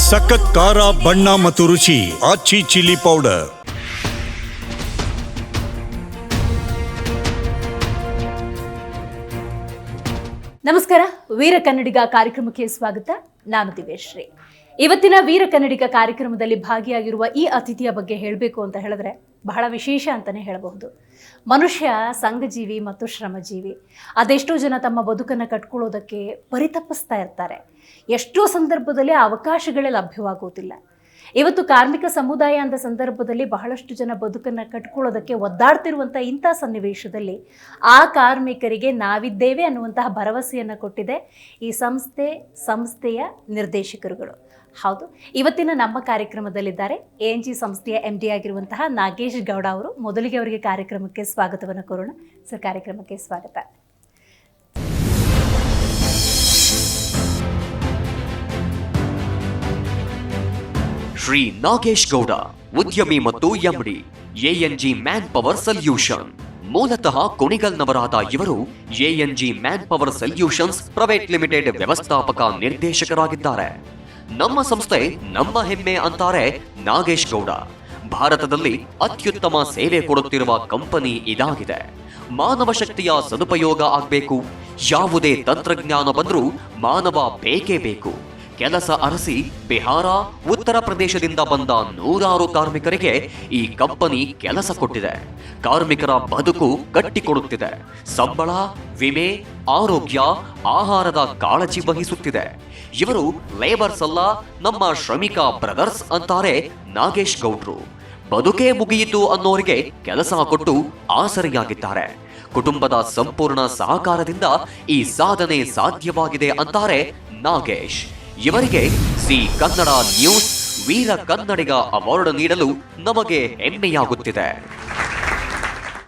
ಸಖತ್ ಖಾರ, ಬಣ್ಣ ಮತ್ತು ರುಚಿ ಆಚಿ ಚಿಲ್ಲಿ ಪೌಡರ್. ನಮಸ್ಕಾರ, ವೀರ ಕನ್ನಡಿಗ ಕಾರ್ಯಕ್ರಮಕ್ಕೆ ಸ್ವಾಗತ. ನಾನು ದಿವ್ಯಶ್ರೀ. ಇವತ್ತಿನ ವೀರ ಕನ್ನಡಿಗ ಕಾರ್ಯಕ್ರಮದಲ್ಲಿ ಭಾಗಿಯಾಗಿರುವ ಈ ಅತಿಥಿಯ ಬಗ್ಗೆ ಹೇಳಬೇಕು ಅಂತ ಹೇಳಿದ್ರೆ ಬಹಳ ವಿಶೇಷ ಅಂತಲೇ ಹೇಳಬಹುದು. ಮನುಷ್ಯ ಸಂಘಜೀವಿ ಮತ್ತು ಶ್ರಮಜೀವಿ. ಅದೆಷ್ಟೋ ಜನ ತಮ್ಮ ಬದುಕನ್ನು ಕಟ್ಕೊಳ್ಳೋದಕ್ಕೆ ಪರಿತಪಿಸ್ತಾ ಇರ್ತಾರೆ. ಎಷ್ಟೋ ಸಂದರ್ಭದಲ್ಲಿ ಅವಕಾಶಗಳೇ ಲಭ್ಯವಾಗುವುದಿಲ್ಲ. ಇವತ್ತು ಕಾರ್ಮಿಕ ಸಮುದಾಯ ಅಂದ ಸಂದರ್ಭದಲ್ಲಿ ಬಹಳಷ್ಟು ಜನ ಬದುಕನ್ನು ಕಟ್ಕೊಳ್ಳೋದಕ್ಕೆ ಒದ್ದಾಡ್ತಿರುವಂಥ ಇಂಥ ಸನ್ನಿವೇಶದಲ್ಲಿ ಆ ಕಾರ್ಮಿಕರಿಗೆ ನಾವಿದ್ದೇವೆ ಅನ್ನುವಂತಹ ಭರವಸೆಯನ್ನು ಕೊಟ್ಟಿದೆ ಈ ಸಂಸ್ಥೆಯ ನಿರ್ದೇಶಕರುಗಳು. ಹೌದು, ಇವತ್ತಿನ ನಮ್ಮ ಕಾರ್ಯಕ್ರಮದಲ್ಲಿದ್ದಾರೆ ANG ಸಂಸ್ಥೆಯ MD ಆಗಿರುವಂತಹ ನಾಗೇಶ್ ಗೌಡ ಅವರು. ಮೊದಲಿಗೆ ಅವರಿಗೆ ಕಾರ್ಯಕ್ರಮಕ್ಕೆ ಸ್ವಾಗತವನ್ನು ಕೋರೋಣ. ಸರ್, ಕಾರ್ಯಕ್ರಮಕ್ಕೆ ಸ್ವಾಗತ. ಶ್ರೀ ನಾಗೇಶ್ ಗೌಡ, ಉದ್ಯಮಿ ಮತ್ತು MD, ANG man power solution. ಮೂಲತಃ ಕುಣಿಗಲ್ನವರಾದ ಇವರು ANG man power solutions private limited ವ್ಯವಸ್ಥಾಪಕ ನಿರ್ದೇಶಕರಾಗಿದ್ದಾರೆ. ನಮ್ಮ ಸಂಸ್ಥೆ ನಮ್ಮ ಹೆಮ್ಮೆ ಅಂತಾರೆ ನಾಗೇಶ್ ಗೌಡ. ಭಾರತದಲ್ಲಿ ಅತ್ಯುತ್ತಮ ಸೇವೆ ಕೊಡುತ್ತಿರುವ ಕಂಪನಿ ಇದಾಗಿದೆ. ಮಾನವ ಶಕ್ತಿಯ ಸದುಪಯೋಗ ಆಗಬೇಕು. ಯಾವುದೇ ತಂತ್ರಜ್ಞಾನ ಬಂದರೂ ಮಾನವ ಬೇಕೇ ಬೇಕು. ಕೆಲಸ ಅರಸಿ ಬಿಹಾರ, ಉತ್ತರ ಪ್ರದೇಶದಿಂದ ಬಂದ ನೂರಾರು ಕಾರ್ಮಿಕರಿಗೆ ಈ ಕಂಪನಿ ಕೆಲಸ ಕೊಟ್ಟಿದೆ. ಕಾರ್ಮಿಕರ ಬದುಕು ಕಟ್ಟಿಕೊಡುತ್ತಿದೆ. ಸಂಬಳ, ವಿಮೆ, ಆರೋಗ್ಯ, ಆಹಾರದ ಕಾಳಜಿ ವಹಿಸುತ್ತಿದೆ. ಇವರು ಲೇಬರ್ಸ್ ಅಲ್ಲ, ನಮ್ಮ ಶ್ರಮಿಕ ಬ್ರದರ್ಸ್ ಅಂತಾರೆ ನಾಗೇಶ್ ಗೌಡ್ರು. ಬದುಕೇ ಮುಗಿಯಿತು ಅನ್ನೋರಿಗೆ ಕೆಲಸ ಕೊಟ್ಟು ಆಸರೆಯಾಗಿದ್ದಾರೆ. ಕುಟುಂಬದ ಸಂಪೂರ್ಣ ಸಹಕಾರದಿಂದ ಈ ಸಾಧನೆ ಸಾಧ್ಯವಾಗಿದೆ ಅಂತಾರೆ ನಾಗೇಶ್. ಇವರಿಗೆ ಸಿ ಕನ್ನಡ ನ್ಯೂಸ್ ವೀರ ಕನ್ನಡಿಗ ಅವಾರ್ಡ್ ನೀಡಲು ನಮಗೆ ಹೆಮ್ಮೆಯಾಗುತ್ತಿದೆ.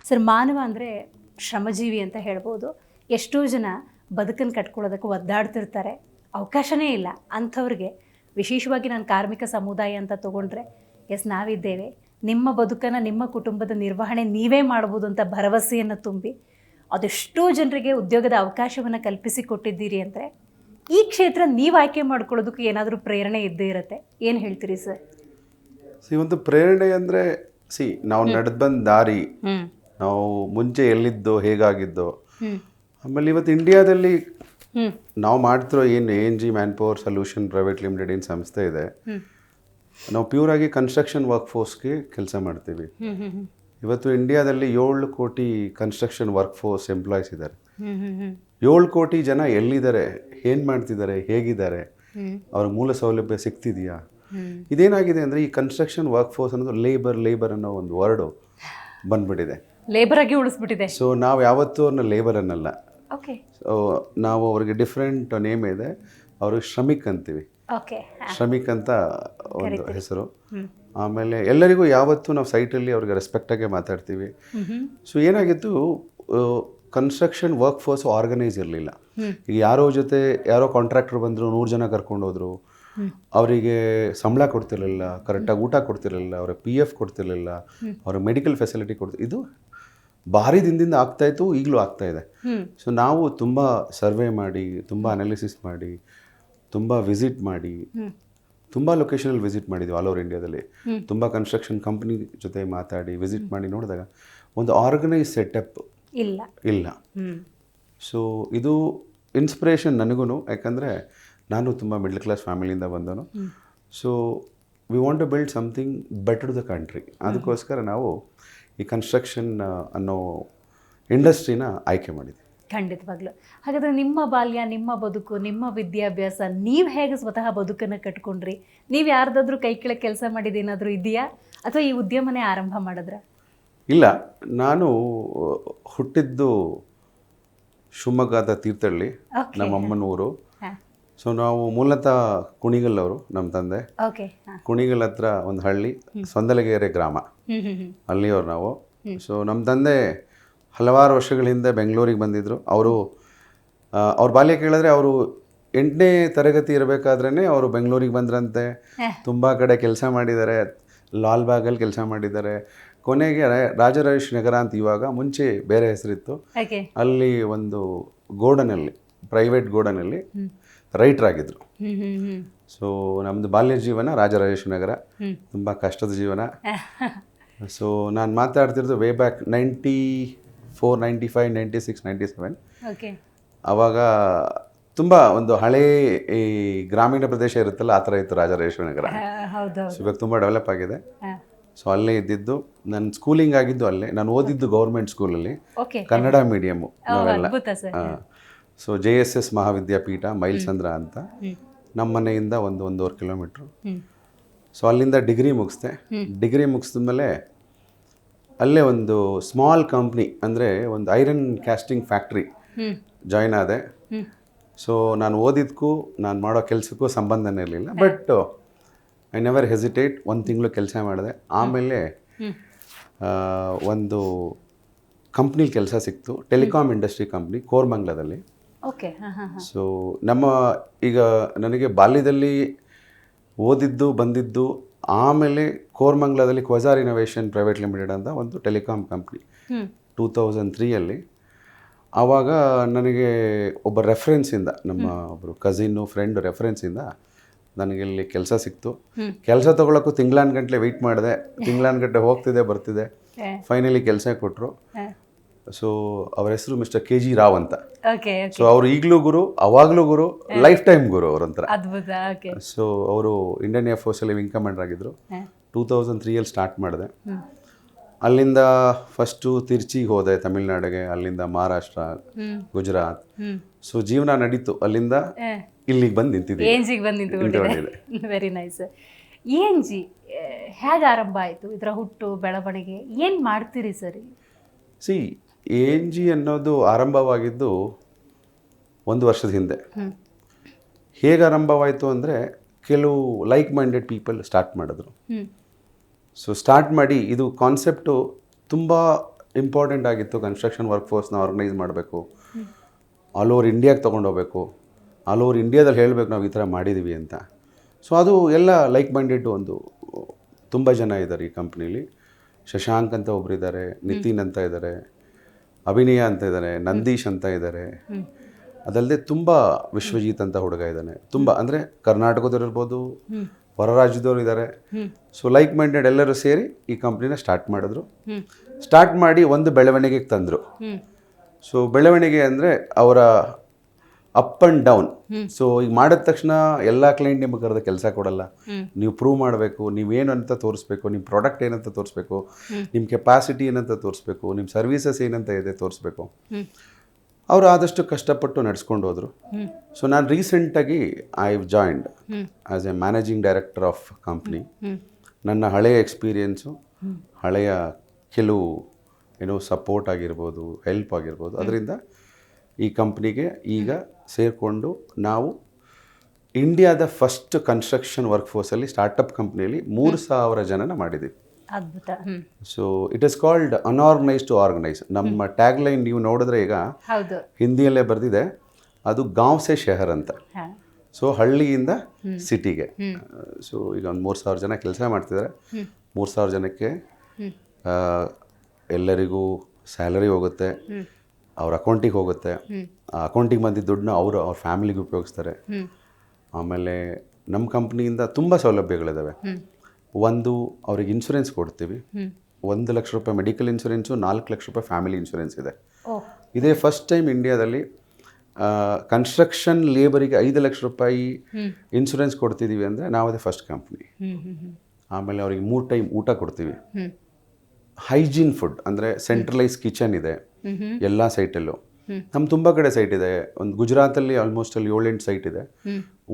ಸರ್, ಮಾನವ ಅಂದರೆ ಶ್ರಮಜೀವಿ ಅಂತ ಹೇಳ್ಬೋದು. ಎಷ್ಟೋ ಜನ ಬದುಕನ್ನು ಕಟ್ಕೊಳ್ಳೋದಕ್ಕೆ ಒದ್ದಾಡ್ತಿರ್ತಾರೆ, ಅವಕಾಶನೇ ಇಲ್ಲ. ಅಂಥವ್ರಿಗೆ ವಿಶೇಷವಾಗಿ ನಾನು ಕಾರ್ಮಿಕ ಸಮುದಾಯ ಅಂತ ತೊಗೊಂಡ್ರೆ ನಾವಿದ್ದೇವೆ, ನಿಮ್ಮ ಬದುಕನ್ನು, ನಿಮ್ಮ ಕುಟುಂಬದ ನಿರ್ವಹಣೆ ನೀವೇ ಮಾಡ್ಬೋದು ಅಂತ ಭರವಸೆಯನ್ನು ತುಂಬಿ ಅದೆಷ್ಟೋ ಜನರಿಗೆ ಉದ್ಯೋಗದ ಅವಕಾಶವನ್ನು ಕಲ್ಪಿಸಿಕೊಟ್ಟಿದ್ದೀರಿ ಅಂದರೆ ಈ ಕ್ಷೇತ್ರ ನೀವು ಆಯ್ಕೆ ಮಾಡ್ಕೊಳ್ಳೋದಕ್ಕೆ ಏನಾದರೂ ಪ್ರೇರಣೆ ಇದ್ದೇ ಇರುತ್ತೆ. ಏನು ಹೇಳ್ತೀರಿ ಸರ್? ಒಂದು ಪ್ರೇರಣೆ ಅಂದರೆ ನಾವು ನಡೆದು ಬಂದ ದಾರಿ, ನಾವು ಮುಂಚೆ ಎಲ್ಲಿದ್ದೋ, ಹೇಗಾಗಿದ್ದೋ, ಆಮೇಲೆ ಇವತ್ತು ಇಂಡಿಯಾದಲ್ಲಿ ನಾವು ಮಾಡ್ತಿರೋ ಏನು ANG man power solution private limited ಏನು ಸಂಸ್ಥೆ ಇದೆ, ನಾವು ಪ್ಯೂರ್ ಆಗಿ ಕನ್ಸ್ಟ್ರಕ್ಷನ್ ವರ್ಕ್ ಫೋರ್ಸ್ಗೆ ಕೆಲಸ ಮಾಡ್ತೀವಿ. ಇವತ್ತು ಇಂಡಿಯಾದಲ್ಲಿ 7 ಕೋಟಿ ಕನ್ಸ್ಟ್ರಕ್ಷನ್ ವರ್ಕ್ ಫೋರ್ಸ್ ಎಂಪ್ಲಾಯೀಸ್ ಇದ್ದಾರೆ. 7 ಕೋಟಿ ಜನ ಎಲ್ಲಿದ್ದಾರೆ, ಏನು ಮಾಡ್ತಿದ್ದಾರೆ, ಹೇಗಿದ್ದಾರೆ, ಅವ್ರ ಮೂಲ ಸೌಲಭ್ಯ ಸಿಗ್ತಿದೆಯಾ? ಇದೇನಾಗಿದೆ ಅಂದರೆ ಈ ಕನ್ಸ್ಟ್ರಕ್ಷನ್ ವರ್ಕ್ ಫೋರ್ಸ್ ಅನ್ನೋದು ಲೇಬರ್ ಅನ್ನೋ ಒಂದು ವರ್ಡು ಬಂದ್ಬಿಟ್ಟಿದೆ. ಲೇಬರ್ ಆಗಿ ಉಳಿಸ್ಬಿಟ್ಟಿದೆ. ಸೊ ನಾವು ಯಾವತ್ತೂ ಅವ್ರನ್ನ ಲೇಬರ್ ಅನ್ನಲ್ಲ. ಓಕೆ. ಸೊ ನಾವು ಅವ್ರಿಗೆ ಡಿಫ್ರೆಂಟ್ ನೇಮ್ ಇದೆ. ಅವ್ರಿಗೆ ಶ್ರಮಿಕ್ ಅಂತೀವಿ. ಓಕೆ. ಶ್ರಮಿಕ್ ಅಂತ ಒಂದು ಹೆಸರು. ಆಮೇಲೆ ಎಲ್ಲರಿಗೂ ಯಾವತ್ತೂ ನಾವು ಸೈಟಲ್ಲಿ ಅವ್ರಿಗೆ ರೆಸ್ಪೆಕ್ಟಾಗೆ ಮಾತಾಡ್ತೀವಿ. ಸೊ ಏನಾಗಿತ್ತು, ಕನ್ಸ್ಟ್ರಕ್ಷನ್ ವರ್ಕ್ ಫೋರ್ಸ್ ಆರ್ಗನೈಸ್ ಇರಲಿಲ್ಲ. ಈಗ ಯಾರೋ ಕಾಂಟ್ರಾಕ್ಟರ್ ಬಂದರು, 100 ಜನ ಕರ್ಕೊಂಡೋದ್ರು, ಅವರಿಗೆ ಸಂಬಳ ಕೊಡ್ತಿರ್ಲಿಲ್ಲ, ಕರೆಕ್ಟಾಗಿ ಊಟ ಕೊಡ್ತಿರಲಿಲ್ಲ, ಅವ್ರ PF ಕೊಡ್ತಿರ್ಲಿಲ್ಲ, ಅವ್ರ ಮೆಡಿಕಲ್ ಫೆಸಿಲಿಟಿ ಇದು ಭಾರಿ ದಿನದಿಂದ ಆಗ್ತಾಯಿತ್ತು, ಈಗಲೂ ಆಗ್ತಾಯಿದೆ. ಸೊ ನಾವು ತುಂಬ ಸರ್ವೆ ಮಾಡಿ, ತುಂಬ ಅನಾಲಿಸಿಸ್ ಮಾಡಿ, ತುಂಬ ವಿಸಿಟ್ ಮಾಡಿ, ತುಂಬ ಲೊಕೇಶನಲ್ಲಿ ವಿಸಿಟ್ ಮಾಡಿದ್ವಿ ಆಲ್ ಓವರ್ ಇಂಡಿಯಾದಲ್ಲಿ. ತುಂಬ ಕನ್ಸ್ಟ್ರಕ್ಷನ್ ಕಂಪ್ನಿ ಜೊತೆ ಮಾತಾಡಿ ವಿಸಿಟ್ ಮಾಡಿ ನೋಡಿದಾಗ ಒಂದು ಆರ್ಗನೈಸ್ ಸೆಟಪ್ ಇಲ್ಲ. ಸೊ ಇದು ಇನ್ಸ್ಪಿರೇಷನ್ ನನಗೂ, ಯಾಕಂದರೆ ನಾನು ತುಂಬ ಮಿಡ್ಲ್ ಕ್ಲಾಸ್ ಫ್ಯಾಮಿಲಿಯಿಂದ ಬಂದನು. So we want to build something better the country. ಅದಕ್ಕೋಸ್ಕರ ನಾವು ಈ ಕನ್ಸ್ಟ್ರಕ್ಷನ್ ಅನ್ನೋ ಇಂಡಸ್ಟ್ರಿನ ಆಯ್ಕೆ ಮಾಡಿದ್ವಿ. ಖಂಡಿತವಾಗ್ಲೂ. ಹಾಗಾದರೆ ನಿಮ್ಮ ಬಾಲ್ಯ, ನಿಮ್ಮ ಬದುಕು, ನಿಮ್ಮ ವಿದ್ಯಾಭ್ಯಾಸ, ನೀವು ಹೇಗೆ ಸ್ವತಃ ಬದುಕನ್ನು ಕಟ್ಕೊಂಡ್ರಿ? ನೀವು ಯಾರ್ದಾದ್ರೂ ಕೈ ಕೆಳಗೆ ಕೆಲಸ ಮಾಡಿದ್ದೇನಾದರೂ ಇದೆಯಾ, ಅಥವಾ ಈ ಉದ್ಯಮನೇ ಆರಂಭ ಮಾಡಿದ್ರ? ಇಲ್ಲ, ನಾನು ಹುಟ್ಟಿದ್ದು ಶಿವಮೊಗ್ಗದ ತೀರ್ಥಹಳ್ಳಿ, ನಮ್ಮ ಅಮ್ಮನ ಊರು. ಸೊ ನಾವು ಮೂಲತಃ ಕುಣಿಗಲ್ ಅವರು, ನಮ್ಮ ತಂದೆ. ಕುಣಿಗಲ್ ಹತ್ರ ಒಂದು ಹಳ್ಳಿ, ಸೊಂದಲಗೆರೆ ಗ್ರಾಮ, ಅಲ್ಲಿಯವ್ರು ನಾವು. ಸೊ ನಮ್ಮ ತಂದೆ ಹಲವಾರು ವರ್ಷಗಳ ಹಿಂದೆ ಬೆಂಗಳೂರಿಗೆ ಬಂದಿದ್ದರು. ಅವ್ರ ಬಾಲ್ಯ ಕೇಳಿದ್ರೆ ಅವರು 8ನೇ ತರಗತಿ ಇರಬೇಕಾದ್ರೇ ಅವರು ಬೆಂಗಳೂರಿಗೆ ಬಂದ್ರಂತೆ. ತುಂಬ ಕಡೆ ಕೆಲಸ ಮಾಡಿದ್ದಾರೆ, ಲಾಲ್ಬಾಗಲ್ಲಿ ಕೆಲಸ ಮಾಡಿದ್ದಾರೆ. ಕೊನೆಗೆ ರಾಜರಾಜೇಶ್ ನಗರ ಅಂತ, ಇವಾಗ ಮುಂಚೆ ಬೇರೆ ಹೆಸರಿತ್ತು, ಅಲ್ಲಿ ಒಂದು ಗೋಡನಲ್ಲಿ, ಪ್ರೈವೇಟ್ ಗೋಡನಲ್ಲಿ ರೈಟರ್ ಆಗಿದ್ರು. ಸೊ ನಮ್ಮದು ಬಾಲ್ಯ ಜೀವನ ರಾಜರಾಜೇಶ್ವರಿ ನಗರ, ತುಂಬ ಕಷ್ಟದ ಜೀವನ. ಸೊ ನಾನು ಮಾತಾಡ್ತಿರೋದು ವೇ ಬ್ಯಾಕ್ 94, 95, 96, 97. ಓಕೆ. ಆವಾಗ ತುಂಬ ಒಂದು ಹಳೇ ಈ ಗ್ರಾಮೀಣ ಪ್ರದೇಶ ಇರುತ್ತಲ್ಲ ಆ ಥರ ಇತ್ತು ರಾಜರಾಜೇಶ್ವರಿ ನಗರ. ಹೌದು. ಸೊ ಇವಾಗ ತುಂಬ ಡೆವಲಪ್ ಆಗಿದೆ. ಸೊ ಅಲ್ಲೇ ಇದ್ದಿದ್ದು, ನನ್ನ ಸ್ಕೂಲಿಂಗ್ ಆಗಿದ್ದು ಅಲ್ಲೇ. ನಾನು ಓದಿದ್ದು ಗೌರ್ಮೆಂಟ್ ಸ್ಕೂಲಲ್ಲಿ, ಓಕೆ. ಕನ್ನಡ ಮೀಡಿಯಮ್ಮು ನಾವೆಲ್ಲ. ಅದ್ಭುತ ಸರ್. ಸೊ JSS ಮಹಾವಿದ್ಯಾಪೀಠ ಮೈಲ್ಸಂದ್ರ ಅಂತ, ನಮ್ಮ ಮನೆಯಿಂದ 1-1.5 ಕಿಲೋಮೀಟ್ರು. ಸೊ ಅಲ್ಲಿಂದ ಡಿಗ್ರಿ ಮುಗಿಸ್ದೆ. ಡಿಗ್ರಿ ಮುಗಿಸಿದ್ಮೇಲೆ ಅಲ್ಲೇ ಒಂದು ಸ್ಮಾಲ್ ಕಂಪ್ನಿ, ಅಂದರೆ ಒಂದು ಐರನ್ ಕ್ಯಾಸ್ಟಿಂಗ್ ಫ್ಯಾಕ್ಟ್ರಿ ಜಾಯ್ನ್ ಆದೆ. ಸೊ ನಾನು ಓದಿದ್ದಕ್ಕೂ ನಾನು ಮಾಡೋ ಕೆಲಸಕ್ಕೂ ಸಂಬಂಧನೇ ಇರಲಿಲ್ಲ. But I never hesitate. 1 ತಿಂಗಳು ಕೆಲಸ ಮಾಡಿದೆ. ಆಮೇಲೆ ಒಂದು ಕಂಪ್ನಿಲಿ ಕೆಲಸ ಸಿಕ್ತು, ಟೆಲಿಕಾಮ್ ಇಂಡಸ್ಟ್ರಿ ಕಂಪ್ನಿ ಕೋರ್ಮಂಗ್ಲದಲ್ಲಿ. ಓಕೆ. ಸೊ ನಮ್ಮ ಈಗ ನನಗೆ ಬಾಲ್ಯದಲ್ಲಿ ಓದಿದ್ದು ಬಂದಿದ್ದು, ಆಮೇಲೆ ಕೋರ್ಮಂಗ್ಲದಲ್ಲಿ ಕ್ವಜಾರ್ ಇನೋವೇಷನ್ ಪ್ರೈವೇಟ್ ಲಿಮಿಟೆಡ್ ಅಂತ ಒಂದು ಟೆಲಿಕಾಮ್ ಕಂಪ್ನಿ 2003 ಆವಾಗ ನನಗೆ ಒಬ್ಬ ರೆಫರೆನ್ಸಿಂದ, ನಮ್ಮ ಒಬ್ಬರು ಕಸಿನ್ನು ಫ್ರೆಂಡ್ ರೆಫರೆನ್ಸಿಂದ ನನಗೆ ಇಲ್ಲಿ ಕೆಲಸ ಸಿಕ್ತು. ಕೆಲಸ ತೊಗೊಳಕ್ಕೂ ತಿಂಗಳಾನ್ಗಂಟ್ಲೆ ವೆಯ್ಟ್ ಮಾಡಿದೆ. ತಿಂಗಳಾನ್ಗಂಟೆ ಹೋಗ್ತಿದೆ ಬರ್ತಿದೆ. ಫೈನಲಿ ಕೆಲಸ ಕೊಟ್ಟರು. ಸೊ ಅವ್ರ ಹೆಸರು ಮಿಸ್ಟರ್ KG ರಾವ್ ಅಂತ. ಸೊ ಅವರು ಈಗಲೂ ಗುರು, ಅವಾಗಲೂ ಗುರು, ಲೈಫ್ ಟೈಮ್ ಗುರು ಅವರಂತರ. ಸೊ ಅವರು ಇಂಡಿಯನ್ ಏರ್ ಫೋರ್ಸಲ್ಲಿ ವಿಂಗ್ ಕಮಾಂಡರ್ ಆಗಿದ್ರು. 2003 ಸ್ಟಾರ್ಟ್ ಮಾಡಿದೆ. ಅಲ್ಲಿಂದ ಫಸ್ಟು ತಿರ್ಚಿಗೆ ಹೋದೆ, ತಮಿಳ್ನಾಡಿಗೆ. ಅಲ್ಲಿಂದ ಮಹಾರಾಷ್ಟ್ರ, ಗುಜರಾತ್. ಸೊ ಜೀವನ ನಡೀತು. ಅಲ್ಲಿಂದ ಇಲ್ಲಿಗೆ ಬಂದು ನಿಂತಿದ್ದೆ. Very nice. ENG ಹೇಗೆ ಆರಂಭ ಆಯಿತು? ಇದರ ಹುಟ್ಟು ಬೆಳವಣಿಗೆ ಏನು ಮಾಡ್ತೀರಿ ಸರಿ? ENG ಅನ್ನೋದು ಆರಂಭವಾಗಿದ್ದು 1 ವರ್ಷದ ಹಿಂದೆ. ಹೇಗೆ ಆರಂಭವಾಯಿತು ಅಂದರೆ, ಕೆಲವು ಲೈಕ್ ಮೈಂಡೆಡ್ ಪೀಪಲ್ ಸ್ಟಾರ್ಟ್ ಮಾಡಿದ್ರು. ಸೊ ಸ್ಟಾರ್ಟ್ ಮಾಡಿ, ಇದು ಕಾನ್ಸೆಪ್ಟು ತುಂಬ ಇಂಪಾರ್ಟೆಂಟ್ ಆಗಿತ್ತು. ಕನ್ಸ್ಟ್ರಕ್ಷನ್ ವರ್ಕ್ ಫೋರ್ಸ್ನ ಆರ್ಗನೈಸ್ ಮಾಡಬೇಕು, ಆಲ್ ಓವರ್ ಇಂಡಿಯಾಗೆ ತೊಗೊಂಡೋಗ್ಬೇಕು, ಆಲ್ ಓವರ್ ಇಂಡಿಯಾದಲ್ಲಿ ಹೇಳಬೇಕು ನಾವು ಈ ಥರ ಮಾಡಿದ್ದೀವಿ ಅಂತ. ಸೊ ಅದು ಎಲ್ಲ ಲೈಕ್ ಮೈಂಡೆಡ್ ಒಂದು ತುಂಬ ಜನ ಇದ್ದಾರೆ ಈ ಕಂಪ್ನೀಲಿ. ಶಶಾಂಕ್ ಅಂತ ಒಬ್ರು ಇದ್ದಾರೆ, ನಿತಿನ್ ಅಂತ ಇದ್ದಾರೆ, ಅಭಿನಯ ಅಂತ ಇದ್ದಾರೆ, ನಂದೀಶ್ ಅಂತ ಇದ್ದಾರೆ. ಅದಲ್ಲದೆ ತುಂಬ ವಿಶ್ವಜಿತ್ ಅಂತ ಹುಡುಗ ಇದ್ದಾನೆ. ತುಂಬ ಅಂದರೆ ಕರ್ನಾಟಕದವ್ರು ಇರ್ಬೋದು, ಹೊರ ರಾಜ್ಯದವ್ರು ಇದ್ದಾರೆ. ಸೊ ಲೈಕ್ ಮೈಂಡೆಡ್ ಎಲ್ಲರೂ ಸೇರಿ ಈ ಕಂಪ್ನಿನ ಸ್ಟಾರ್ಟ್ ಮಾಡಿದ್ರು. ಸ್ಟಾರ್ಟ್ ಮಾಡಿ ಒಂದು ಬೆಳವಣಿಗೆಗೆ ತಂದರು. ಸೊ ಬೆಳವಣಿಗೆ ಅಂದರೆ ಅವರ ಅಪ್ ಆ್ಯಂಡ್ ಡೌನ್. ಸೊ ಈಗ ಮಾಡಿದ ತಕ್ಷಣ ಎಲ್ಲ ಕ್ಲೈಂಟ್ ನಿಮಗೆ ಕರೆದ ಕೆಲಸ ಕೊಡಲ್ಲ. ನೀವು ಪ್ರೂವ್ ಮಾಡಬೇಕು, ನೀವೇನು ಅಂತ ತೋರಿಸ್ಬೇಕು, ನಿಮ್ಮ ಪ್ರಾಡಕ್ಟ್ ಏನಂತ ತೋರಿಸ್ಬೇಕು, ನಿಮ್ಮ ಕೆಪಾಸಿಟಿ ಏನಂತ ತೋರಿಸ್ಬೇಕು, ನಿಮ್ಮ ಸರ್ವೀಸಸ್ ಏನಂತ ಇದೆ ತೋರಿಸ್ಬೇಕು. ಅವರು ಆದಷ್ಟು ಕಷ್ಟಪಟ್ಟು ನಡೆಸ್ಕೊಂಡು ಹೋದರು. ಸೊ ನಾನು ರೀಸೆಂಟಾಗಿ I joined as A managing director of company. ನನ್ನ ಹಳೆಯ ಎಕ್ಸ್ಪೀರಿಯೆನ್ಸು, ಹಳೆಯ ಕೆಲವು ಸಪೋರ್ಟ್ ಆಗಿರ್ಬೋದು, ಹೆಲ್ಪ್ ಆಗಿರ್ಬೋದು, ಅದರಿಂದ ಈ ಕಂಪ್ನಿಗೆ ಈಗ ಸೇರಿಕೊಂಡು ನಾವು ಇಂಡಿಯಾದ ಫಸ್ಟ್ ಕನ್ಸ್ಟ್ರಕ್ಷನ್ ವರ್ಕ್ ಫೋರ್ಸಲ್ಲಿ ಸ್ಟಾರ್ಟಪ್ ಕಂಪ್ನಿಯಲ್ಲಿ 3,000 ಜನನ ಮಾಡಿದ್ದೀವಿ. ಅದ್ಭುತ. So it is called unorganise to organise. ನಮ್ಮ ಟ್ಯಾಗ್ ಲೈನ್ ನೀವು ನೋಡಿದ್ರೆ ಈಗ ಹಿಂದಿಯಲ್ಲೇ ಬರೆದಿದೆ, ಅದು ಗಾಂವ್ ಸೆ ಶಹರ್ ಅಂತ. ಸೊ ಹಳ್ಳಿಯಿಂದ ಸಿಟಿಗೆ. ಸೊ ಈಗ ಒಂದು 3,000 ಜನ ಕೆಲಸ ಮಾಡ್ತಿದ್ದಾರೆ. 3,000 ಜನಕ್ಕೆ ಎಲ್ಲರಿಗೂ ಸ್ಯಾಲರಿ ಹೋಗುತ್ತೆ, ಅವ್ರ ಅಕೌಂಟಿಗೆ ಹೋಗುತ್ತೆ. ಆ ಅಕೌಂಟಿಗೆ ಬಂದಿದ್ದ ದುಡ್ಡನ್ನ ಅವ್ರ ಫ್ಯಾಮಿಲಿಗೆ ಉಪಯೋಗಿಸ್ತಾರೆ. ಆಮೇಲೆ ನಮ್ಮ ಕಂಪ್ನಿಯಿಂದ ತುಂಬ ಸೌಲಭ್ಯಗಳಿದ್ದಾವೆ. ಒಂದು, ಅವ್ರಿಗೆ ಇನ್ಶೂರೆನ್ಸ್ ಕೊಡ್ತೀವಿ. 1 ಲಕ್ಷ ರೂಪಾಯಿ ಮೆಡಿಕಲ್ ಇನ್ಶೂರೆನ್ಸು, 4 ಲಕ್ಷ ರೂಪಾಯಿ ಫ್ಯಾಮಿಲಿ ಇನ್ಶೂರೆನ್ಸ್ ಇದೆ. ಇದೇ ಫಸ್ಟ್ ಟೈಮ್ ಇಂಡಿಯಾದಲ್ಲಿ ಕನ್ಸ್ಟ್ರಕ್ಷನ್ ಲೇಬರಿಗೆ 5 ಲಕ್ಷ ರೂಪಾಯಿ ಇನ್ಶೂರೆನ್ಸ್ ಕೊಡ್ತಿದ್ದೀವಿ ಅಂದರೆ ನಾವದೇ ಫಸ್ಟ್ ಕಂಪ್ನಿ. ಆಮೇಲೆ ಅವ್ರಿಗೆ 3 ಟೈಮ್ ಊಟ ಕೊಡ್ತೀವಿ. ಹೈಜೀನ್ ಫುಡ್ ಅಂದರೆ ಸೆಂಟ್ರಲೈಸ್ ಕಿಚನ್ ಇದೆ ಎಲ್ಲ ಸೈಟಲ್ಲೂ. ನಮ್ಮ ತುಂಬ ಕಡೆ ಸೈಟ್ ಇದೆ. ಒಂದು ಗುಜರಾತಲ್ಲಿ ಆಲ್ಮೋಸ್ಟ್ ಅಲ್ಲಿ 7-8 ಸೈಟ್ ಇದೆ.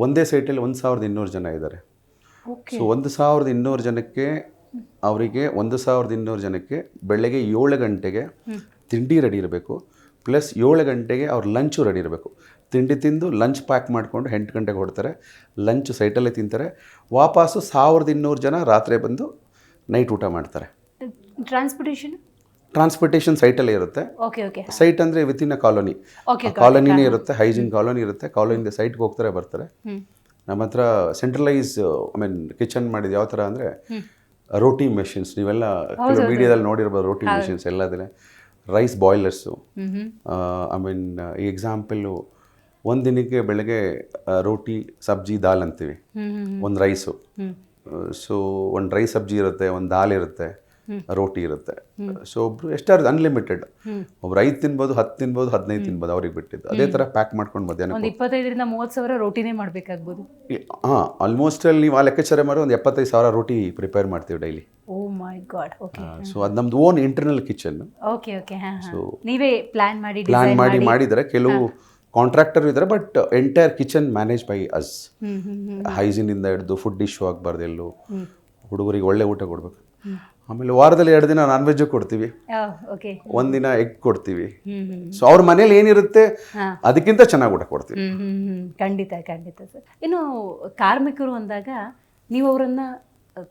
ಒಂದೇ ಸೈಟಲ್ಲಿ 1,200 ಜನ ಇದ್ದಾರೆ. ಸೊ 1,200 ಜನಕ್ಕೆ, ಅವರಿಗೆ 1,200 ಜನಕ್ಕೆ ಬೆಳಗ್ಗೆ 7 ಗಂಟೆಗೆ ತಿಂಡಿ ರೆಡಿ ಇರಬೇಕು. ಪ್ಲಸ್ 7 ಗಂಟೆಗೆ ಅವ್ರ ಲಂಚು ರೆಡಿ ಇರಬೇಕು. ತಿಂಡಿ ತಿಂದು ಲಂಚ್ ಪ್ಯಾಕ್ ಮಾಡಿಕೊಂಡು 8 ಗಂಟೆಗೆ ಹೊಡ್ತಾರೆ. ಲಂಚ್ ಸೈಟಲ್ಲೇ ತಿಂತಾರೆ. ವಾಪಸ್ಸು 1,200 ಜನ ರಾತ್ರಿ ಬಂದು ನೈಟ್ ಊಟ ಮಾಡ್ತಾರೆ. ಟ್ರಾನ್ಸ್ಪೋರ್ಟೇಷನ್ ಸೈಟಲ್ಲೇ ಇರುತ್ತೆ. ಸೈಟ್ ಅಂದರೆ ವಿತಿನ್ ಅ ಕಾಲೋನಿ, ಕಾಲೋನಿನೇ ಇರುತ್ತೆ, ಹೈಜೀನ್ ಕಾಲೋನಿ ಇರುತ್ತೆ. ಕಾಲೋನಿಯಿಂದ ಸೈಟ್ಗೆ ಹೋಗ್ತಾರೆ ಬರ್ತಾರೆ. ನಮ್ಮ ಹತ್ರ ಸೆಂಟ್ರಲೈಸ್ ಕಿಚನ್ ಮಾಡಿದ್ದು ಯಾವ ಥರ ಅಂದರೆ ರೋಟಿ ಮೆಷಿನ್ಸ್, ನೀವೆಲ್ಲ ಕೆಲವು ಮೀಡಿಯಾದಲ್ಲಿ ನೋಡಿರ್ಬೋದು. ರೋಟಿ ಮೆಷಿನ್ಸ್ ಎಲ್ಲದಿದೆ. ರೈಸ್ ಬಾಯ್ಲರ್ಸು, ಈ ಎಕ್ಸಾಂಪಲ್ಲು ಒಂದು ದಿನಕ್ಕೆ ಬೆಳಗ್ಗೆ ರೋಟಿ ಸಬ್ಜಿ ದಾಲ್ ಅಂತೀವಿ, ಒಂದು ರೈಸು. ಸೊ ಒಂದು ರೈಸ್ ಸಬ್ಜಿ ಇರುತ್ತೆ, ಒಂದು ದಾಲ್ ಇರುತ್ತೆ, ರೋಟಿ ಇರುತ್ತೆ. ಸೊ ಒಬ್ರು ಎಷ್ಟಾದ್ರು ಅನ್ಲಿಮಿಟೆಡ್, ಒಬ್ರು 5 ತಿನ್ಬೋದು, 10 ತಿನ್ಬೋದು, 15 ತಿನ್ಬೋದು, ಅವ್ರಿಗೆ ಬಿಟ್ಟಿದ್ದು. ಅದೇ ಥರ ಪ್ಯಾಕ್ ಮಾಡ್ಕೊಂಡು ಮಧ್ಯಾಹ್ನ 25,000-30,000 ರೋಟಿನೇ ಮಾಡಬೇಕಾಗ್ಬೋದು. ಹಾಂ, ಆಲ್ಮೋಸ್ಟ್ ಅಲ್ಲಿ ನೀವು ಆ ಲೆಕ್ಕಾಚಾರ ಮಾಡಿ ಒಂದು 75,000 ರೋಟಿ ಪ್ರಿಪೇರ್ ಮಾಡ್ತೀವಿ daily. Oh my god. Okay. So ಅದು ನಮ್ದು own internal kitchen. Okay okay. So ನೀವೇ ಪ್ಲಾನ್ ಮಾಡಿ ಮಾಡಿದರೆ ಕೆಲವು ಕಾಂಟ್ರಾಕ್ಟರ್ ಇದ್ದಾರೆ, but entire kitchen manage by us. ಹೈಜೀನಿಂದ ಹಿಡಿದು ಫುಡ್ ಇಶ್ಯೂ ಆಗಬಾರ್ದು, ಎಲ್ಲೂ ಹುಡುಗರಿಗೆ ಒಳ್ಳೆ ಊಟ ಕೊಡಬೇಕು. ಆಮೇಲೆ ವಾರದಲ್ಲಿ 2 ದಿನ ನಾನ್ ವೆಜ್ ಕೊಡ್ತೀವಿ, ಒಂದಿನ ಎಗ್ ಕೊಡ್ತೀವಿ. ಸೊ ಅವ್ರ ಮನೇಲಿ ಏನಿರುತ್ತೆ ಅದಕ್ಕಿಂತ ಚೆನ್ನಾಗಿ ಊಟ ಕೊಡ್ತೀವಿ. ಖಂಡಿತ ಖಂಡಿತ ಸರ್. ಇನ್ನು ಕಾರ್ಮಿಕರು ಅಂದಾಗ ನೀವು ಅವರನ್ನ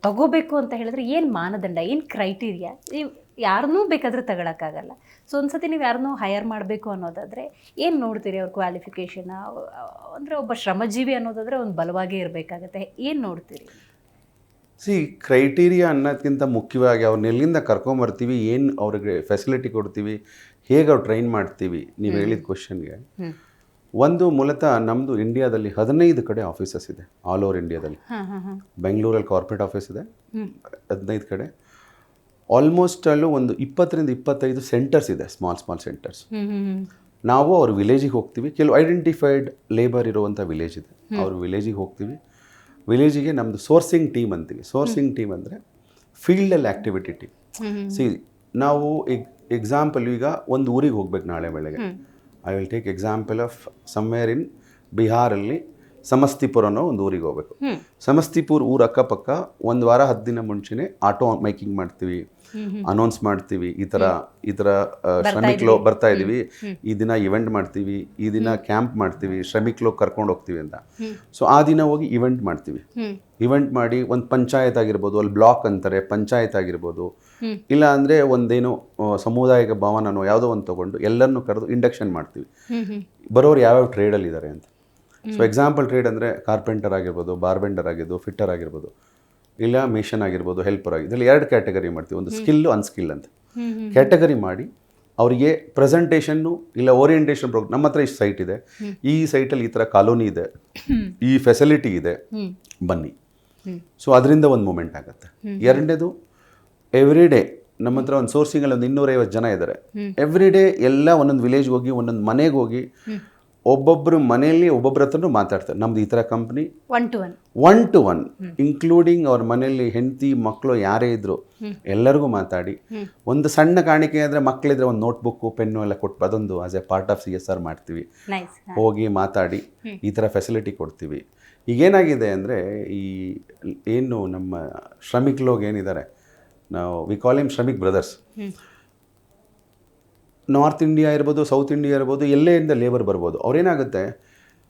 ತಗೋಬೇಕು ಅಂತ ಹೇಳಿದ್ರೆ ಏನು ಮಾನದಂಡ, ಏನು ಕ್ರೈಟೀರಿಯಾ? ನೀವು ಯಾರನ್ನೂ ಬೇಕಾದ್ರೆ ತಗೊಳಕ್ಕಾಗಲ್ಲ. ಸೊ ಒಂದ್ಸತಿ ನೀವು ಯಾರನ್ನೂ ಹೈಯರ್ ಮಾಡಬೇಕು ಅನ್ನೋದಾದರೆ ಏನು ನೋಡ್ತೀರಿ? ಅವ್ರ ಕ್ವಾಲಿಫಿಕೇಷನ್ ಅಂದರೆ ಒಬ್ಬ ಶ್ರಮಜೀವಿ ಅನ್ನೋದಾದರೆ ಒಂದು ಬಲವಾಗೇ ಇರಬೇಕಾಗತ್ತೆ. ಏನು ನೋಡ್ತೀರಿ? ಕ್ರೈಟೀರಿಯಾ ಅನ್ನೋದಕ್ಕಿಂತ ಮುಖ್ಯವಾಗಿ ಅವ್ರನ್ನ ಎಲ್ಲಿಂದ ಕರ್ಕೊಂಬರ್ತೀವಿ, ಏನು ಅವ್ರಿಗೆ ಫೆಸಿಲಿಟಿ ಕೊಡ್ತೀವಿ, ಹೇಗೆ ಅವ್ರು ಟ್ರೈನ್ ಮಾಡ್ತೀವಿ. ನೀವು ಹೇಳಿದ ಕ್ವಶನ್ಗೆ ಒಂದು ಮೂಲತಃ ನಮ್ಮದು ಇಂಡಿಯಾದಲ್ಲಿ 15 ಕಡೆ ಆಫೀಸಸ್ ಇದೆ, ಆಲ್ ಓವರ್ ಇಂಡಿಯಾದಲ್ಲಿ. ಬೆಂಗಳೂರಲ್ಲಿ ಕಾರ್ಪೊರೇಟ್ ಆಫೀಸ್ ಇದೆ 15 ಕಡೆ. ಆಲ್ಮೋಸ್ಟ್ ಅಲ್ಲೂ ಒಂದು 20-25 ಸೆಂಟರ್ಸ್ ಇದೆ, ಸ್ಮಾಲ್ ಸೆಂಟರ್ಸ್. ನಾವು ಅವ್ರ ವಿಲೇಜಿಗೆ ಹೋಗ್ತೀವಿ. ಕೆಲವು ಐಡೆಂಟಿಫೈಡ್ ಲೇಬರ್ ಇರುವಂಥ ವಿಲೇಜ್ ಇದೆ, ಅವ್ರ ವಿಲೇಜಿಗೆ ಹೋಗ್ತೀವಿ. ವಿಲೇಜಿಗೆ ನಮ್ಮದು ಸೋರ್ಸಿಂಗ್ ಟೀಮ್ ಅಂತೀವಿ. ಸೋರ್ಸಿಂಗ್ ಟೀಮ್ ಅಂದರೆ ಫೀಲ್ಡಲ್ಲಿ ಆ್ಯಕ್ಟಿವಿಟಿ ಟೀಮ್. ನಾವು ಎಕ್ಸಾಂಪಲ್ ಈಗ ಒಂದು ಊರಿಗೆ ಹೋಗ್ಬೇಕು ನಾಳೆ ಬೆಳಗ್ಗೆ. I will take example of somewhere in ಬಿಹಾರಲ್ಲಿ ಸಮಸ್ತಿಪುರ ಅನ್ನೋ ಒಂದು ಊರಿಗೆ ಹೋಗ್ಬೇಕು. ಸಮಸ್ತಿಪುರ್ ಊರ ಅಕ್ಕಪಕ್ಕ 1 ವಾರ 10 ದಿನ ಮುಂಚೆನೇ ಆಟೋ ಮೇಕಿಂಗ್ ಮಾಡ್ತೀವಿ, ಅನೌನ್ಸ್ ಮಾಡ್ತೀವಿ, ಈ ಥರ ಶ್ರಮಿಕ್ಲು ಬರ್ತಾ ಇದ್ದೀವಿ, ಈ ದಿನ ಇವೆಂಟ್ ಮಾಡ್ತೀವಿ, ಈ ದಿನ ಕ್ಯಾಂಪ್ ಮಾಡ್ತೀವಿ, ಶ್ರಮಿಕ್ಲು ಕರ್ಕೊಂಡು ಹೋಗ್ತೀವಿ ಅಂತ. ಸೊ ಆ ದಿನ ಹೋಗಿ ಇವೆಂಟ್ ಮಾಡ್ತೀವಿ. ಇವೆಂಟ್ ಮಾಡಿ ಒಂದು ಪಂಚಾಯತ್ ಆಗಿರ್ಬೋದು, ಅಲ್ಲಿ ಬ್ಲಾಕ್ ಅಂತಾರೆ, ಪಂಚಾಯತ್ ಆಗಿರ್ಬೋದು, ಇಲ್ಲ ಅಂದರೆ ಒಂದೇನೋ ಸಮುದಾಯಿಕ ಭವನನೋ ಯಾವುದೋ ಒಂದು ತೊಗೊಂಡು ಎಲ್ಲರನ್ನೂ ಕರೆದು ಇಂಡಕ್ಷನ್ ಮಾಡ್ತೀವಿ. ಬರೋರು ಯಾವ್ಯಾವ ಟ್ರೇಡಲ್ಲಿದ್ದಾರೆ ಅಂತ. ಸೊ ಎಕ್ಸಾಂಪಲ್ ಟ್ರೇಡ್ ಅಂದರೆ ಕಾರ್ಪೆಂಟರ್ ಆಗಿರ್ಬೋದು, ಬಾರ್ಬೆಂಡರ್ ಆಗಿರ್ಬೋದು, ಫಿಟ್ಟರ್ ಆಗಿರ್ಬೋದು, ಇಲ್ಲ ಮಿಷನ್ ಆಗಿರ್ಬೋದು, ಹೆಲ್ಪರ್ ಆಗಿ. ಇದರಲ್ಲಿ 2 ಕ್ಯಾಟಗರಿ ಮಾಡ್ತೀವಿ, ಒಂದು ಸ್ಕಿಲ್ಲು ಅನ್ಸ್ಕಿಲ್ ಅಂತ. ಕ್ಯಾಟಗರಿ ಮಾಡಿ ಅವರಿಗೆ ಪ್ರೆಸೆಂಟೇಷನ್ನು ಇಲ್ಲ ಓರಿಯೆಂಟೇಷನ್ ಪ್ರೋಗ್ರಾಮ್. ನಮ್ಮ ಹತ್ರ ಇಷ್ಟು ಸೈಟ್ ಇದೆ, ಈ ಸೈಟಲ್ಲಿ ಈ ಥರ ಕಾಲೋನಿ ಇದೆ, ಈ ಫೆಸಿಲಿಟಿ ಇದೆ, ಬನ್ನಿ. ಸೊ ಅದರಿಂದ ಒಂದು ಮೂಮೆಂಟ್ ಆಗುತ್ತೆ. ಎರಡನೇದು, ಎವ್ರಿ ಡೇ ನಮ್ಮ ಹತ್ರ ಒಂದು ಸೋರ್ಸಿಂಗಲ್ಲಿ ಒಂದು 250 ಜನ ಇದ್ದಾರೆ. ಎವ್ರಿ ಡೇ ಎಲ್ಲ ಒಂದೊಂದು ವಿಲೇಜ್ಗೆ ಹೋಗಿ, ಒಂದೊಂದು ಮನೆಗೆ ಹೋಗಿ, ಒಬ್ಬೊಬ್ಬರು ಮನೆಯಲ್ಲಿ ಒಬ್ಬೊಬ್ಬರ ಹತ್ರನೂ ಮಾತಾಡ್ತಾರೆ. ನಮ್ದು ಈ ಥರ ಕಂಪ್ನಿ 1 to 1 ಇನ್ಕ್ಲೂಡಿಂಗ್ ಅವ್ರ ಮನೆಯಲ್ಲಿ ಹೆಂಡತಿ ಮಕ್ಕಳು ಯಾರೇ ಇದ್ರು ಎಲ್ಲರಿಗೂ ಮಾತಾಡಿ, ಒಂದು ಸಣ್ಣ ಕಾಣಿಕೆ ಅಂದರೆ ಮಕ್ಕಳಿದ್ರೆ ಒಂದು ನೋಟ್ಬುಕ್ಕು ಪೆನ್ನು ಎಲ್ಲ ಕೊಟ್ಟು ಅದೊಂದು as a part of CSR ಮಾಡ್ತೀವಿ. ಹೋಗಿ ಮಾತಾಡಿ ಈ ಥರ ಫೆಸಿಲಿಟಿ ಕೊಡ್ತೀವಿ. ಈಗೇನಾಗಿದೆ ಅಂದರೆ ಈ ಏನು ನಮ್ಮ ಶ್ರಮಿಕ್ ಲೋಗ್ ಏನಿದ್ದಾರೆ, ನಾವು we call him Shramik brothers. North India ಇರ್ಬೋದು, ಸೌತ್ ಇಂಡಿಯಾ ಇರ್ಬೋದು, ಎಲ್ಲೆಯಿಂದ ಲೇಬರ್ ಬರ್ಬೋದು. ಅವ್ರೇನಾಗುತ್ತೆ,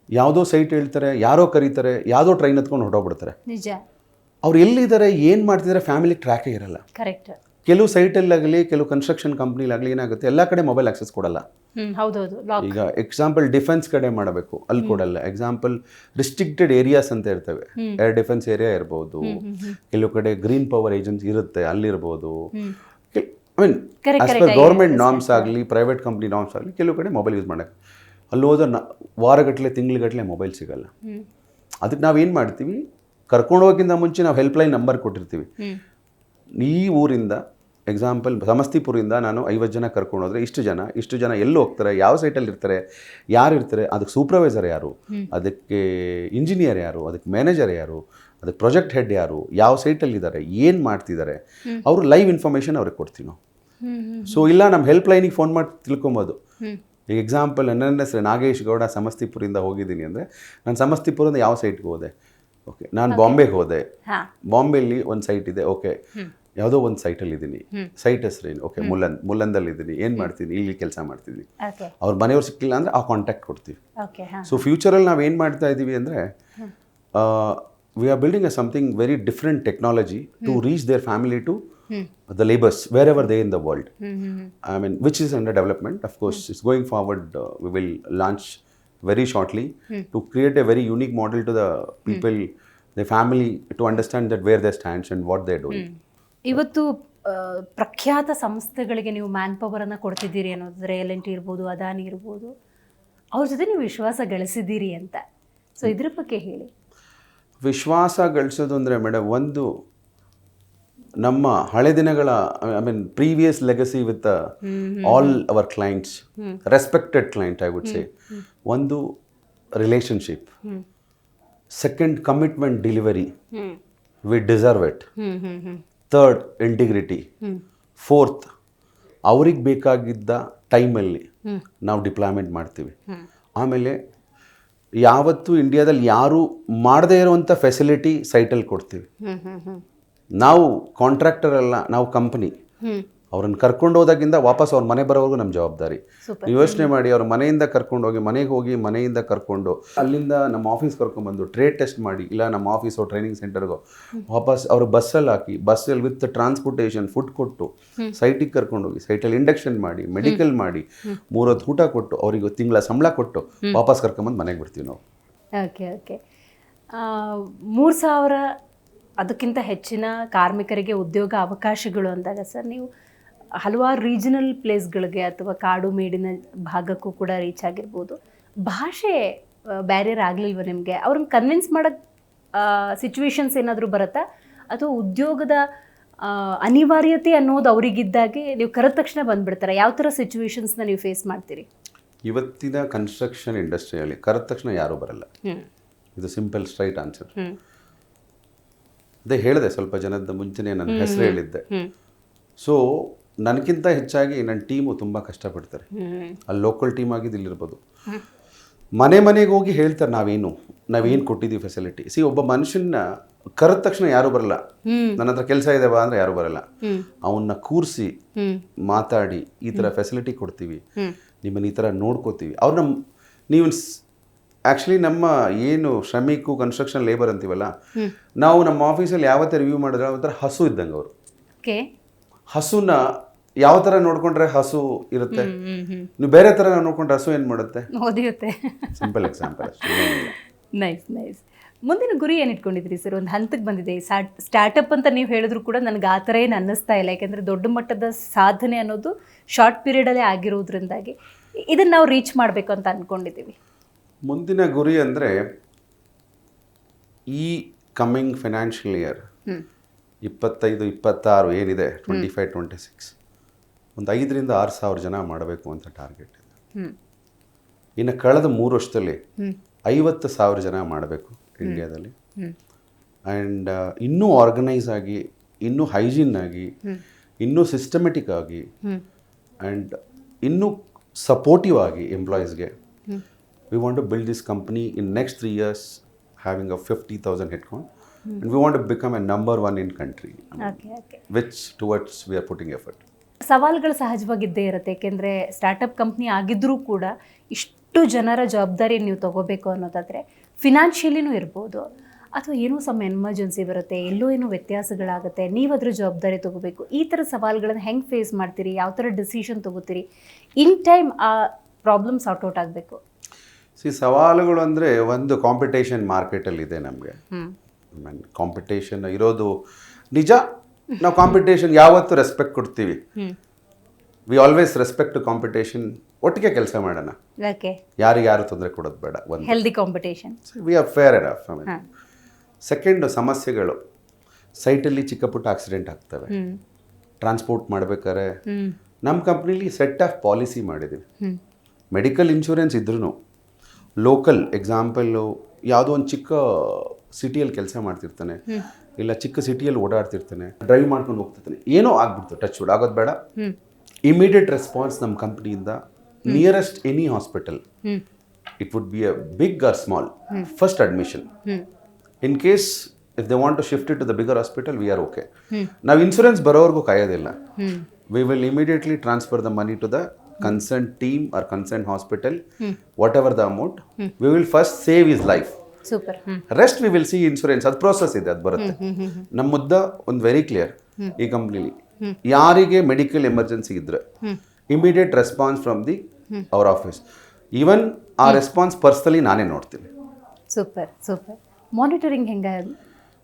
ಯಾವುದೋ ಸೈಟ್ ಹೇಳ್ತಾರೆ, ಯಾರೋ ಕರೀತಾರೆ, ಯಾವುದೋ ಟ್ರೈನ್ ಹತ್ಕೊಂಡು ಹೊರಟೋಗ್ಬಿಡ್ತಾರೆ. ನಿಜ. ಅವ್ರು ಎಲ್ಲಿದ್ದಾರೆ, ಏನು ಮಾಡ್ತಿದ್ದಾರೆ, ಫ್ಯಾಮಿಲಿ ಟ್ರ್ಯಾಕೇ ಇರಲ್ಲ. ಕರೆಕ್ಟ್. ಕೆಲವು ಸೈಟಲ್ಲಾಗಲಿ, ಕೆಲವು ಕನ್ಸ್ಟ್ರಕ್ಷನ್ ಕಂಪ್ನಿಲಾಗಲಿ ಏನಾಗುತ್ತೆ, ಎಲ್ಲ ಕಡೆ ಮೊಬೈಲ್ ಆಕ್ಸೆಸ್ ಕೊಡಲ್ಲ. ಈಗ ಎಕ್ಸಾಂಪಲ್ ಡಿಫೆನ್ಸ್ ಕಡೆ ಮಾಡಬೇಕು, ಅಲ್ಲಿ ಕೊಡಲ್ಲ. ಎಕ್ಸಾಂಪಲ್ ರಿಸ್ಟ್ರಿಕ್ಟೆಡ್ ಏರಿಯಾಸ್ ಅಂತ ಇರ್ತವೆ, ಏರ್ ಡಿಫೆನ್ಸ್ ಏರಿಯಾ ಇರ್ಬೋದು, ಕೆಲವು ಕಡೆ ಗ್ರೀನ್ ಪವರ್ ಏಜೆನ್ಸಿ ಇರುತ್ತೆ, ಅಲ್ಲಿರ್ಬೋದು. I mean as per government norms ಆಗಲಿ, ಪ್ರೈವೇಟ್ ಕಂಪ್ನಿ ನಾರ್ಮ್ಸ್ ಆಗಲಿ, ಕೆಲವು ಕಡೆ ಮೊಬೈಲ್ ಯೂಸ್ ಮಾಡೋಕ್ಕೆ. ಅಲ್ಲಿ ಹೋದ್ರೆ ವಾರಗಟ್ಟಲೆ ತಿಂಗ್ಳುಗಟ್ಟಲೆ ಮೊಬೈಲ್ ಸಿಗಲ್ಲ. ಅದಕ್ಕೆ ನಾವೇನು ಮಾಡ್ತೀವಿ, ಕರ್ಕೊಂಡು ಹೋಗೋಕ್ಕಿಂತ ಮುಂಚೆ ನಾವು ಹೆಲ್ಪ್ಲೈನ್ ನಂಬರ್ ಕೊಟ್ಟಿರ್ತೀವಿ. ಈ ಊರಿಂದ ಎಕ್ಸಾಂಪಲ್ ಸಮಸ್ತಿಪುರಿಂದ ನಾನು 50 ಜನ ಕರ್ಕೊಂಡು ಹೋದರೆ ಇಷ್ಟು ಜನ ಎಲ್ಲಿ ಹೋಗ್ತಾರೆ, ಯಾವ ಸೈಟಲ್ಲಿ ಇರ್ತಾರೆ, ಯಾರು ಇರ್ತಾರೆ, ಅದಕ್ಕೆ ಸೂಪರ್ವೈಸರ್ ಯಾರು, ಅದಕ್ಕೆ ಇಂಜಿನಿಯರ್ ಯಾರು, ಅದಕ್ಕೆ ಮ್ಯಾನೇಜರ್ ಯಾರು, ಅದಕ್ಕೆ ಪ್ರಾಜೆಕ್ಟ್ ಹೆಡ್ ಯಾರು, ಯಾವ ಸೈಟಲ್ಲಿದ್ದಾರೆ, ಏನು ಮಾಡ್ತಿದ್ದಾರೆ, ಅವರು ಲೈವ್ ಇನ್ಫಾರ್ಮೇಷನ್ ಅವ್ರಿಗೆ ಕೊಡ್ತೀವಿ ನಾವು. ಸೊ ಇಲ್ಲ ನಮ್ಮ ಹೆಲ್ಪ್ ಲೈನಿಗೆ ಫೋನ್ ಮಾಡಿ ತಿಳ್ಕೊಬೋದು. ಈಗ ಎಕ್ಸಾಂಪಲ್ ನನ್ನ ಹೆಸರು ನಾಗೇಶ್ ಗೌಡ, ಸಮಸ್ತಿಪುರಿಂದ ಹೋಗಿದ್ದೀನಿ ಅಂದರೆ ನಾನು ಸಮಸ್ತಿಪುರದಿಂದ ಯಾವ ಸೈಟ್ಗೆ ಹೋದೆ, ಓಕೆ ನಾನು ಬಾಂಬೆಗೆ ಹೋದೆ, ಬಾಂಬೆಯಲ್ಲಿ ಒಂದು ಸೈಟ್ ಇದೆ, ಓಕೆ ಯಾವುದೋ ಒಂದು ಸೈಟಲ್ಲಿ ಇದ್ದೀನಿ, ಸೈಟ್ ಹೆಸರೇನು, ಓಕೆ ಮುಲ್ಲಂದಲ್ಲಿದ್ದೀನಿ, ಏನು ಮಾಡ್ತೀನಿ, ಇಲ್ಲಿ ಕೆಲಸ ಮಾಡ್ತಿದ್ದೀನಿ. ಅವ್ರ ಮನೆಯವ್ರು ಸಿಕ್ಕಿಲ್ಲ ಅಂದರೆ ಆ ಕಾಂಟ್ಯಾಕ್ಟ್ ಕೊಡ್ತೀವಿ. ಸೊ ಫ್ಯೂಚರಲ್ಲಿ ನಾವು ಏನು ಮಾಡ್ತಾ ಇದ್ದೀವಿ ಅಂದರೆ we are building something very different technology to reach their family to the laborers wherever they in the world. I mean, which is under development. Of course, it's going forward. We will launch very shortly to create a very unique model to the people, the family, to understand that where they stand and what they're doing. ಇವತ್ತು ಪ್ರಖ್ಯಾತ ಸಂಸ್ಥೆಗಳಿಗೆ ನೀವು man ಪವರನ್ನು ಕೊಡ್ತಿದ್ದೀರಿ ಅನ್ನೋದ್ರೆ, L&T ಇರ್ಬೋದು, ಅದಾನಿ ಇರ್ಬೋದು, ಅವ್ರ ಜೊತೆ ನೀವು ವಿಶ್ವಾಸ ಗಳಿಸಿದ್ದೀರಿ ಅಂತ. ಸೊ ಇದ್ರ ಬಗ್ಗೆ ಹೇಳಿ. ವಿಶ್ವಾಸ ಗಳಿಸೋದು ಅಂದರೆ ಮೇಡಮ್, ಒಂದು ನಮ್ಮ ಹಳೆ ದಿನಗಳ previous legacy with all our clients, respected client I would say. ಒಂದು relationship, second commitment delivery, we deserve it. Third integrity, fourth ಅವ್ರಿಗೆ ಬೇಕಾಗಿದ್ದ ಟೈಮಲ್ಲಿ ನಾವು ಡಿಪ್ಲಾಯ್ಮೆಂಟ್ ಮಾಡ್ತೀವಿ. ಆಮೇಲೆ ಯಾವತ್ತೂ ಇಂಡಿಯಾದಲ್ಲಿ ಯಾರೂ ಮಾಡದೇ ಇರುವಂಥ ಫೆಸಿಲಿಟಿ ಸೈಟಲ್ಲಿ ಕೊಡ್ತೀವಿ. ನಾವು ಕಾಂಟ್ರಾಕ್ಟರ್ ಅಲ್ಲ, ನಾವು ಕಂಪ್ನಿ. ಅವ್ರನ್ನ ಕರ್ಕೊಂಡು ಹೋದಾಗಿಂದ ವಾಪಸ್ ಅವ್ರ ಮನೆ ಬರೋವರೆಗೂ ನಮ್ಮ ಜವಾಬ್ದಾರಿ. ನೀವು ಯೋಚನೆ ಮಾಡಿ, ಅವ್ರ ಮನೆಯಿಂದ ಕರ್ಕೊಂಡು ಹೋಗಿ, ಮನೆಗೆ ಹೋಗಿ, ಮನೆಯಿಂದ ಕರ್ಕೊಂಡು ಅಲ್ಲಿಂದ ನಮ್ಮ ಆಫೀಸ್ ಕರ್ಕೊಂಡ್ಬಂದು ಟ್ರೇಡ್ ಟೆಸ್ಟ್ ಮಾಡಿ, ಇಲ್ಲ ನಮ್ಮ ಆಫೀಸು ಟ್ರೈನಿಂಗ್ ಸೆಂಟರ್ಗೋ ವಾಪಸ್ ಅವರು ಬಸ್ಸಲ್ಲಿ ಹಾಕಿ, ಬಸ್ಸಲ್ಲಿ ವಿತ್ ಟ್ರಾನ್ಸ್ಪೋರ್ಟೇಷನ್ ಫುಡ್ ಕೊಟ್ಟು ಸೈಟಿಗೆ ಕರ್ಕೊಂಡೋಗಿ, ಸೈಟಲ್ಲಿ ಇಂಡಕ್ಷನ್ ಮಾಡಿ, ಮೆಡಿಕಲ್ ಮಾಡಿ, 3 ಹೊತ್ತು ಊಟ ಕೊಟ್ಟು, ಅವರಿಗೆ ತಿಂಗಳ ಸಂಬಳ ಕೊಟ್ಟು ವಾಪಸ್ ಕರ್ಕೊಂಬಂದು ಮನೆಗೆ ಬರ್ತೀವಿ ನಾವು. ಓಕೆ ಓಕೆ 3,000 ಅದಕ್ಕಿಂತ ಹೆಚ್ಚಿನ ಕಾರ್ಮಿಕರಿಗೆ ಉದ್ಯೋಗ ಅವಕಾಶಗಳು ಅಂದಾಗ ಸರ್, ನೀವು ಹಲವಾರು ರೀಜನಲ್ ಪ್ಲೇಸ್ಗಳಿಗೆ ಅಥವಾ ಕಾಡು ಮೇಡಿನ ಭಾಗಕ್ಕೂ ಕೂಡ ರೀಚ್ ಆಗಿರ್ಬೋದು. ಭಾಷೆ ಬ್ಯಾರಿಯರ್ ಆಗಲಿಲ್ವ ನಿಮಗೆ? ಅವ್ರನ್ನ ಕನ್ವಿನ್ಸ್ ಮಾಡೋಕ್ಕೆ ಸಿಚುವೇಶನ್ಸ್ ಏನಾದರೂ ಬರುತ್ತಾ, ಅಥವಾ ಉದ್ಯೋಗದ ಅನಿವಾರ್ಯತೆ ಅನ್ನೋದು ಅವರಿಗಿದ್ದಾಗೆ ನೀವು ಕರೆದ ತಕ್ಷಣ ಬಂದುಬಿಡ್ತಾರೆ? ಯಾವ ಥರ ಸಿಚುವೇಶನ್ಸ್ನ ನೀವು ಫೇಸ್ ಮಾಡ್ತೀರಿ? ಇವತ್ತಿನ ಕನ್ಸ್ಟ್ರಕ್ಷನ್ ಇಂಡಸ್ಟ್ರಿಯಲ್ಲಿ ಕರೆದ ತಕ್ಷಣ ಯಾರೂ ಬರಲ್ಲ. ಇದು ಸಿಂಪಲ್ ಸ್ಟ್ರೈಟ್ ಆನ್ಸರ್. ಅದೇ ಹೇಳಿದೆ, ಸ್ವಲ್ಪ ಜನದ ಮುಂಚೆನೇ ನನ್ನ ಹೆಸರು ಹೇಳಿದ್ದೆ. ಸೊ ನನಗಿಂತ ಹೆಚ್ಚಾಗಿ ನನ್ನ ಟೀಮು ತುಂಬ ಕಷ್ಟಪಡ್ತಾರೆ. ಅಲ್ಲಿ ಲೋಕಲ್ ಟೀಮ್ ಆಗಿದ್ದು ಇಲ್ಲಿರ್ಬೋದು, ಮನೆ ಮನೆಗೆ ಹೋಗಿ ಹೇಳ್ತಾರೆ ನಾವೇನು ಕೊಟ್ಟಿದ್ದೀವಿ ಫೆಸಿಲಿಟಿ. ಒಬ್ಬ ಮನುಷ್ಯನ ಕರೆದ ತಕ್ಷಣ ಯಾರೂ ಬರಲ್ಲ. ನನ್ನ ಹತ್ರ ಕೆಲಸ ಇದೆ ಬಾ ಅಂದರೆ ಯಾರೂ ಬರಲ್ಲ. ಅವನ್ನ ಕೂರಿಸಿ ಮಾತಾಡಿ, ಈ ಥರ ಫೆಸಿಲಿಟಿ ಕೊಡ್ತೀವಿ, ನಿಮ್ಮನ್ನು ಈ ಥರ ನೋಡ್ಕೋತೀವಿ. ಅವ್ರನ್ನ ನೀವು ಆ್ಯಕ್ಚುಲಿ ನಮ್ಮ ಏನು ಶ್ರಮಿಕು ಕನ್ಸ್ಟ್ರಕ್ಷನ್ ಲೇಬರ್ ಅಂತೀವಲ್ಲ, ನಾವು ನಮ್ಮ ಆಫೀಸಲ್ಲಿ ಯಾವತ್ತೇ ರಿವ್ಯೂ ಮಾಡಿದ್ರೆ ಒಂಥರ ಹಸು ಇದ್ದಂಗೆ ಅವರು. ಹಸುನ ಯಾವ ಥರ ನೋಡ್ಕೊಂಡ್ರೆ ಹಸು ಇರುತ್ತೆ, ನೀವು ಬೇರೆ ಥರ ನೋಡ್ಕೊಂಡ್ರೆ ಹಸು ಏನು ಮಾಡುತ್ತೆ? ಓದಿರುತ್ತೆ. Simple example. Nice nice. ಮುಂದಿನ ಗುರಿ ಏನು ಇಟ್ಕೊಂಡಿದ್ರಿ ಸರ್? ಒಂದು ಹಂತಕ್ಕೆ ಬಂದಿದೆ, ಸ್ಟಾರ್ಟಪ್ ಅಂತ ನೀವು ಹೇಳಿದ್ರು ಕೂಡ ನನಗೆ ಆ ಥರ ಏನು ಅನ್ನಿಸ್ತಾ ಇಲ್ಲ. ಯಾಕೆಂದರೆ ದೊಡ್ಡ ಮಟ್ಟದ ಸಾಧನೆ ಅನ್ನೋದು ಶಾರ್ಟ್ ಪೀರಿಯಡಲ್ಲೇ ಆಗಿರೋದ್ರಿಂದಾಗಿ ಇದನ್ನು ನಾವು ರೀಚ್ ಮಾಡಬೇಕು ಅಂತ ಅಂದ್ಕೊಂಡಿದ್ದೀವಿ. ಮುಂದಿನ ಗುರಿ ಅಂದರೆ ಈ ಕಮ್ಮಿಂಗ್ ಫೈನಾನ್ಷಿಯಲ್ ಇಯರ್ 25-26 ಏನಿದೆ, 25-26 ಒಂದು 5,000 to 6,000 ಜನ ಮಾಡಬೇಕು ಅಂತ ಟಾರ್ಗೆಟ್ ಇದೆ. ಇನ್ನು ಕಳೆದ 3 ವರ್ಷದಲ್ಲಿ 50,000 ಜನ ಮಾಡಬೇಕು ಇಂಡಿಯಾದಲ್ಲಿ. ಆ್ಯಂಡ್ ಇನ್ನೂ ಆರ್ಗನೈಸ್ ಆಗಿ, ಇನ್ನೂ ಹೈಜೀನ್ ಆಗಿ, ಇನ್ನೂ ಸಿಸ್ಟಮೆಟಿಕ್ ಆಗಿ, ಆ್ಯಂಡ್ ಇನ್ನೂ ಸಪೋರ್ಟಿವ್ ಆಗಿ ಎಂಪ್ಲಾಯೀಸ್ಗೆ. We want to build this company in next 3 years having a 50,000 headcount, and we want to become a number 1 in country. Which towards we are putting effort. ಸವಾಲುಗಳು ಸಹಜವಾಗಿದ್ದೇ ಇರುತ್ತೆ. ಏಕೆಂದರೆ startup company ಆಗಿದ್ದರೂ ಕೂಡ ಇಷ್ಟು ಜನರ ಜವಾಬ್ದಾರಿ ನೀವು ತಗೋಬೇಕು ಅನ್ನೋದಾದರೆ ಫಿನಾನ್ಷಿಯಲಿನೂ ಇರ್ಬೋದು, ಅಥವಾ ಏನೋ ಸಮ ಎಮರ್ಜೆನ್ಸಿ ಬರುತ್ತೆ, ಎಲ್ಲೋ ಏನೋ ವ್ಯತ್ಯಾಸಗಳಾಗುತ್ತೆ, ನೀವು ಅದ್ರ ಜವಾಬ್ದಾರಿ ತೊಗೋಬೇಕು. ಈ ಥರ ಸವಾಲುಗಳನ್ನು ಹೆಂಗೆ ಫೇಸ್ ಮಾಡ್ತೀರಿ? ಯಾವ ಥರ ಡಿಸಿಷನ್ ತೊಗೋತೀರಿ? ಇನ್ ಟೈಮ್ ಆ ಪ್ರಾಬ್ಲಮ್ ಸಾರ್ಟ್ ಔಟ್ ಆಗಬೇಕು. ಸವಾಲುಗಳು ಅಂದರೆ, ಒಂದು ಕಾಂಪಿಟೇಷನ್ ಮಾರ್ಕೆಟಲ್ಲಿದೆ ನಮಗೆ. ಕಾಂಪಿಟೇಷನ್ ಇರೋದು ನಿಜ. ನಾವು ಕಾಂಪಿಟೇಷನ್ ಯಾವತ್ತೂ ರೆಸ್ಪೆಕ್ಟ್ ಕೊಡ್ತೀವಿ. We always respect competition. ಒಟ್ಟಿಗೆ ಕೆಲಸ ಮಾಡೋಣ, ಯಾರು ತೊಂದರೆ ಕೊಡೋದು ಬೇಡ. ಒಂದು healthy competition, we are fair enough. Second, ಸಮಸ್ಯೆಗಳು. ಸೈಟಲ್ಲಿ ಚಿಕ್ಕ ಪುಟ್ಟ ಆಕ್ಸಿಡೆಂಟ್ ಆಗ್ತವೆ. ಟ್ರಾನ್ಸ್ಪೋರ್ಟ್ ಮಾಡಬೇಕಾದ್ರೆ ನಮ್ಮ ಕಂಪ್ನಿಲಿ ಸೆಟ್ ಆಫ್ ಪಾಲಿಸಿ ಮಾಡಿದ್ದೀವಿ. ಮೆಡಿಕಲ್ ಇನ್ಶೂರೆನ್ಸ್ ಇದ್ರೂ ಲೋಕಲ್ ಎಕ್ಸಾಂಪಲ್ಲು, ಯಾವುದೋ ಒಂದು ಚಿಕ್ಕ ಸಿಟಿಯಲ್ಲಿ ಕೆಲಸ ಮಾಡ್ತಿರ್ತಾನೆ, ಇಲ್ಲ ಚಿಕ್ಕ ಸಿಟಿಯಲ್ಲಿ ಓಡಾಡ್ತಿರ್ತಾನೆ, ಡ್ರೈವ್ ಮಾಡ್ಕೊಂಡು ಹೋಗ್ತಿರ್ತಾನೆ, ಏನೋ ಆಗ್ಬಿಡ್ತು, ಟಚ್ ವುಡ್ ಆಗೋದು ಬೇಡ. ಇಮಿಡಿಯೇಟ್ ರೆಸ್ಪಾನ್ಸ್ ನಮ್ಮ ಕಂಪ್ನಿಯಿಂದ nearest any hospital, it would be a big or small, first admission. In case if they want to shift it to the bigger hospital, we are okay. ನಾವು insurance ಬರೋವರೆಗೂ ಕಾಯೋದಿಲ್ಲ. We will immediately transfer the money to the concerned team or concerned hospital, whatever the amount, we will first save his life. Super. Rest we will see insurance. ಅದು process ಇದೆ, ಅದು ಬರುತ್ತೆ. ನಮ್ಮ ಮುದ್ದ ಒಂದು very clear ಈ ಕಂಪ್ನಿಲಿ. ಯಾರಿಗೆ medical emergency ಇದ್ರೆ immediate response from the our office. Even ಆ ರೆಸ್ಪಾನ್ಸ್ ಪರ್ಸನಲಿ ನಾನೇ ನೋಡ್ತೀನಿ. Super super. ಮಾನಿಟರಿಂಗ್ ಹೆಂಗೆ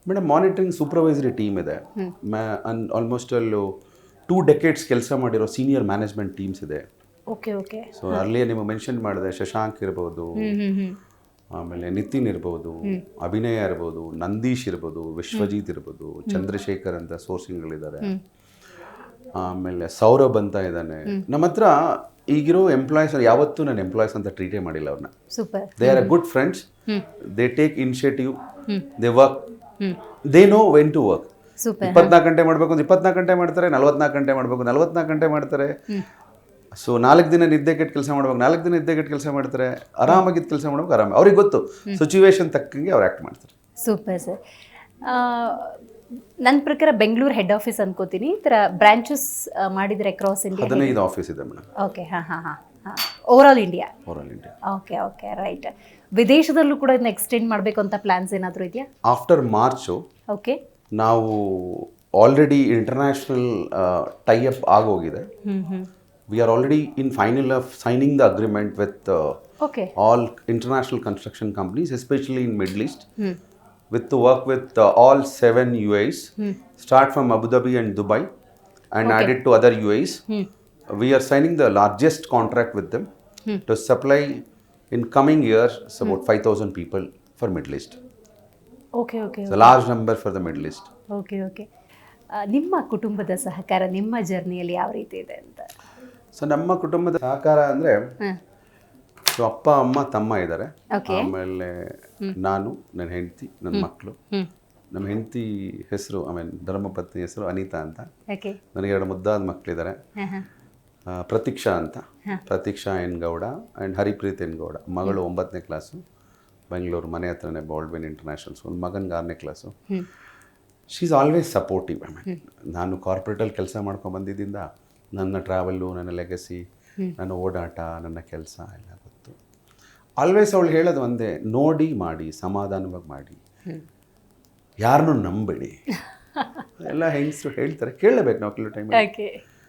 ಮೇಡಮ್? ಮಾನಿಟರಿಂಗ್ ಸೂಪರ್ವೈಸರಿ ಟೀಮ್ ಇದೆ. ಆಲ್ಮೋಸ್ಟ್ ಅಲ್ಲೂ 2 decades ಕೆಲಸ ಮಾಡಿರೋ ಸೀನಿಯರ್ ಮ್ಯಾನೇಜ್ಮೆಂಟ್ ಟೀಮ್ಸ್ ಇದೆ. Okay okay. ಸೊ ಅಲ್ಲಿಯೇ ನಿಮಗೆ ಮೆನ್ಷನ್ ಮಾಡಿದೆ, ಶಶಾಂಕ್ ಇರ್ಬೋದು, ಆಮೇಲೆ ನಿತಿನ್ ಇರ್ಬೋದು, ಅಭಿನಯ ಇರ್ಬೋದು, ನಂದೀಶ್ ಇರ್ಬೋದು, ವಿಶ್ವಜಿತ್ ಇರ್ಬೋದು, ಚಂದ್ರಶೇಖರ್ ಅಂತ ಸೋರ್ಸಿಂಗ್ಗಳಿದ್ದಾರೆ, ಆಮೇಲೆ ಸೌರಭ್ ಅಂತ ಇದ್ದಾನೆ. ನಮ್ಮ ಹತ್ರ ಈಗಿರೋ ಎಂಪ್ಲಾಯೀಸ್ ಯಾವತ್ತೂ ನಾನು ಎಂಪ್ಲಾಯೀಸ್ ಅಂತ ಟ್ರೀಟೇ ಮಾಡಿಲ್ಲ ಅವ್ರನ್ನ. Super. They are a good friends, they take initiative, they work, they know when to work. Super. 24 ಗಂಟೆ ಮಾಡಬೇಕು ಅಂತ 24 ಗಂಟೆ ಮಾಡ್ತಾರೆ, 44 ಗಂಟೆ ಮಾಡಬೇಕು 44 ಗಂಟೆ ಮಾಡ್ತಾರೆ. ಸೊ 4 ದಿನ ನಿದ್ದೆ ಕೆಟ್ಟು ಕೆಲಸ ಮಾಡ್ಬೇಕು, 4 ದಿನ ನಿದ್ದೆ ಕೆಟ್ಟು ಕೆಲಸ ಮಾಡ್ತಾರೆ, ಆರಾಮಾಗಿದ್ದು ಕೆಲಸ ಮಾಡ್ಬೇಕು, ಆರಾಮ. ಅವ್ರಿಗೆ ಗೊತ್ತು ಸಿಚುವೇಶನ್ ತಕ್ಕಂಗೆ ಅವ್ರು ಆ್ಯಕ್ಟ್ ಮಾಡ್ತಾರೆ. Super sir. ನನ್ನ ಪ್ರಕಾರ ಬೆಂಗಳೂರು ಹೆಡ್ ಆಫೀಸ್ ಅನ್ಕೋತೀನಿ, ಈ ಥರ ಬ್ರಾಂಚಸ್ ಮಾಡಿದರೆ ಅಕ್ರಾಸ್ ಇಂಡಿಯಾ 15 ಆಫೀಸ್ ಇದೆ ಮೇಡಮ್. ಓಕೆ. ಹಾಂ ಹಾಂ ಹಾಂ ಹಾಂ. Overall India. Overall India. Okay okay, right. ವಿದೇಶದಲ್ಲೂ ಕೂಡ ಇದನ್ನ ಎಕ್ಸ್ಟೆಂಡ್ ಮಾಡಬೇಕು ಅಂತ ಪ್ಲಾನ್ಸ್ ಏನಾದರೂ ಇದೆಯಾ? After March okay. ನಾವು ಆಲ್ರೆಡಿ ಇಂಟರ್ನ್ಯಾಷನಲ್ ಟೈ ಅಪ್ ಆಗೋಗಿದೆ. We are already in final of signing the agreement with Okay. all international construction companies, especially in Middle East, with to work with all 7 UAEs, start from Abu Dhabi and Dubai, and add it to other UAEs. We are signing the largest contract with them to supply in coming years about 5,000 people for Middle East. Okay okay. It's a large number for the Middle East. Okay okay. ನಿಮ್ಮ ಕುಟುಂಬದ ಸಹಕಾರ ನಿಮ್ಮ ಜರ್ನಿಯಲ್ಲಿ ಯಾವ ರೀತಿ ಇದೆ ಅಂತ? So ನಮ್ಮ ಕುಟುಂಬದ ಸಹಕಾರ ಅಂದರೆ, ಸೊ ಅಪ್ಪ ಅಮ್ಮ ತಮ್ಮ ಇದ್ದಾರೆ, ಆಮೇಲೆ ನಾನು, ನನ್ನ ಹೆಂಡತಿ, ನನ್ನ ಮಕ್ಕಳು. ನಮ್ಮ ಹೆಂಡತಿ ಹೆಸರು ಧರ್ಮಪತ್ನಿ ಹೆಸರು ಅನಿತಾ ಅಂತ. ನನಗೆ 2 ಮುದ್ದಾದ ಮಕ್ಕಳಿದ್ದಾರೆ, ಪ್ರತೀಕ್ಷಾ ಅಂತ, Pratiksha N Gowda and Haripreeth N Gowda. ಮಗಳು 9ನೇ ಕ್ಲಾಸು, ಬೆಂಗಳೂರು ಮನೆ ಹತ್ರನೇ ಬಾಲ್ಡ್ವಿನ್ ಇಂಟರ್ನ್ಯಾಷನಲ್ಸ್. ಒಂದು ಮಗನಿಗೆ 6ನೇ class. She is always supportive. ನಾನು ಕಾರ್ಪೊರೇಟಲ್ಲಿ ಕೆಲಸ ಮಾಡ್ಕೊಂಡ್ಬಂದಿದ್ದರಿಂದ ನನ್ನ ಟ್ರಾವೆಲ್ಲು, ನನ್ನ ಲೆಗಸಿ, ನನ್ನ ಓಡಾಟ, ನನ್ನ ಕೆಲಸ ಎಲ್ಲ ಗೊತ್ತು. ಆಲ್ವೇಸ್ ಅವಳು ಹೇಳೋದು ಒಂದೇ, ನೋಡಿ ಮಾಡಿ, ಸಮಾಧಾನವಾಗಿ ಮಾಡಿ, ಯಾರನ್ನೂ ನಂಬೇಡಿ. ಎಲ್ಲ ಹೆಂಗಸರು ಹೇಳ್ತಾರೆ, ಕೇಳಬೇಕು ನಾವು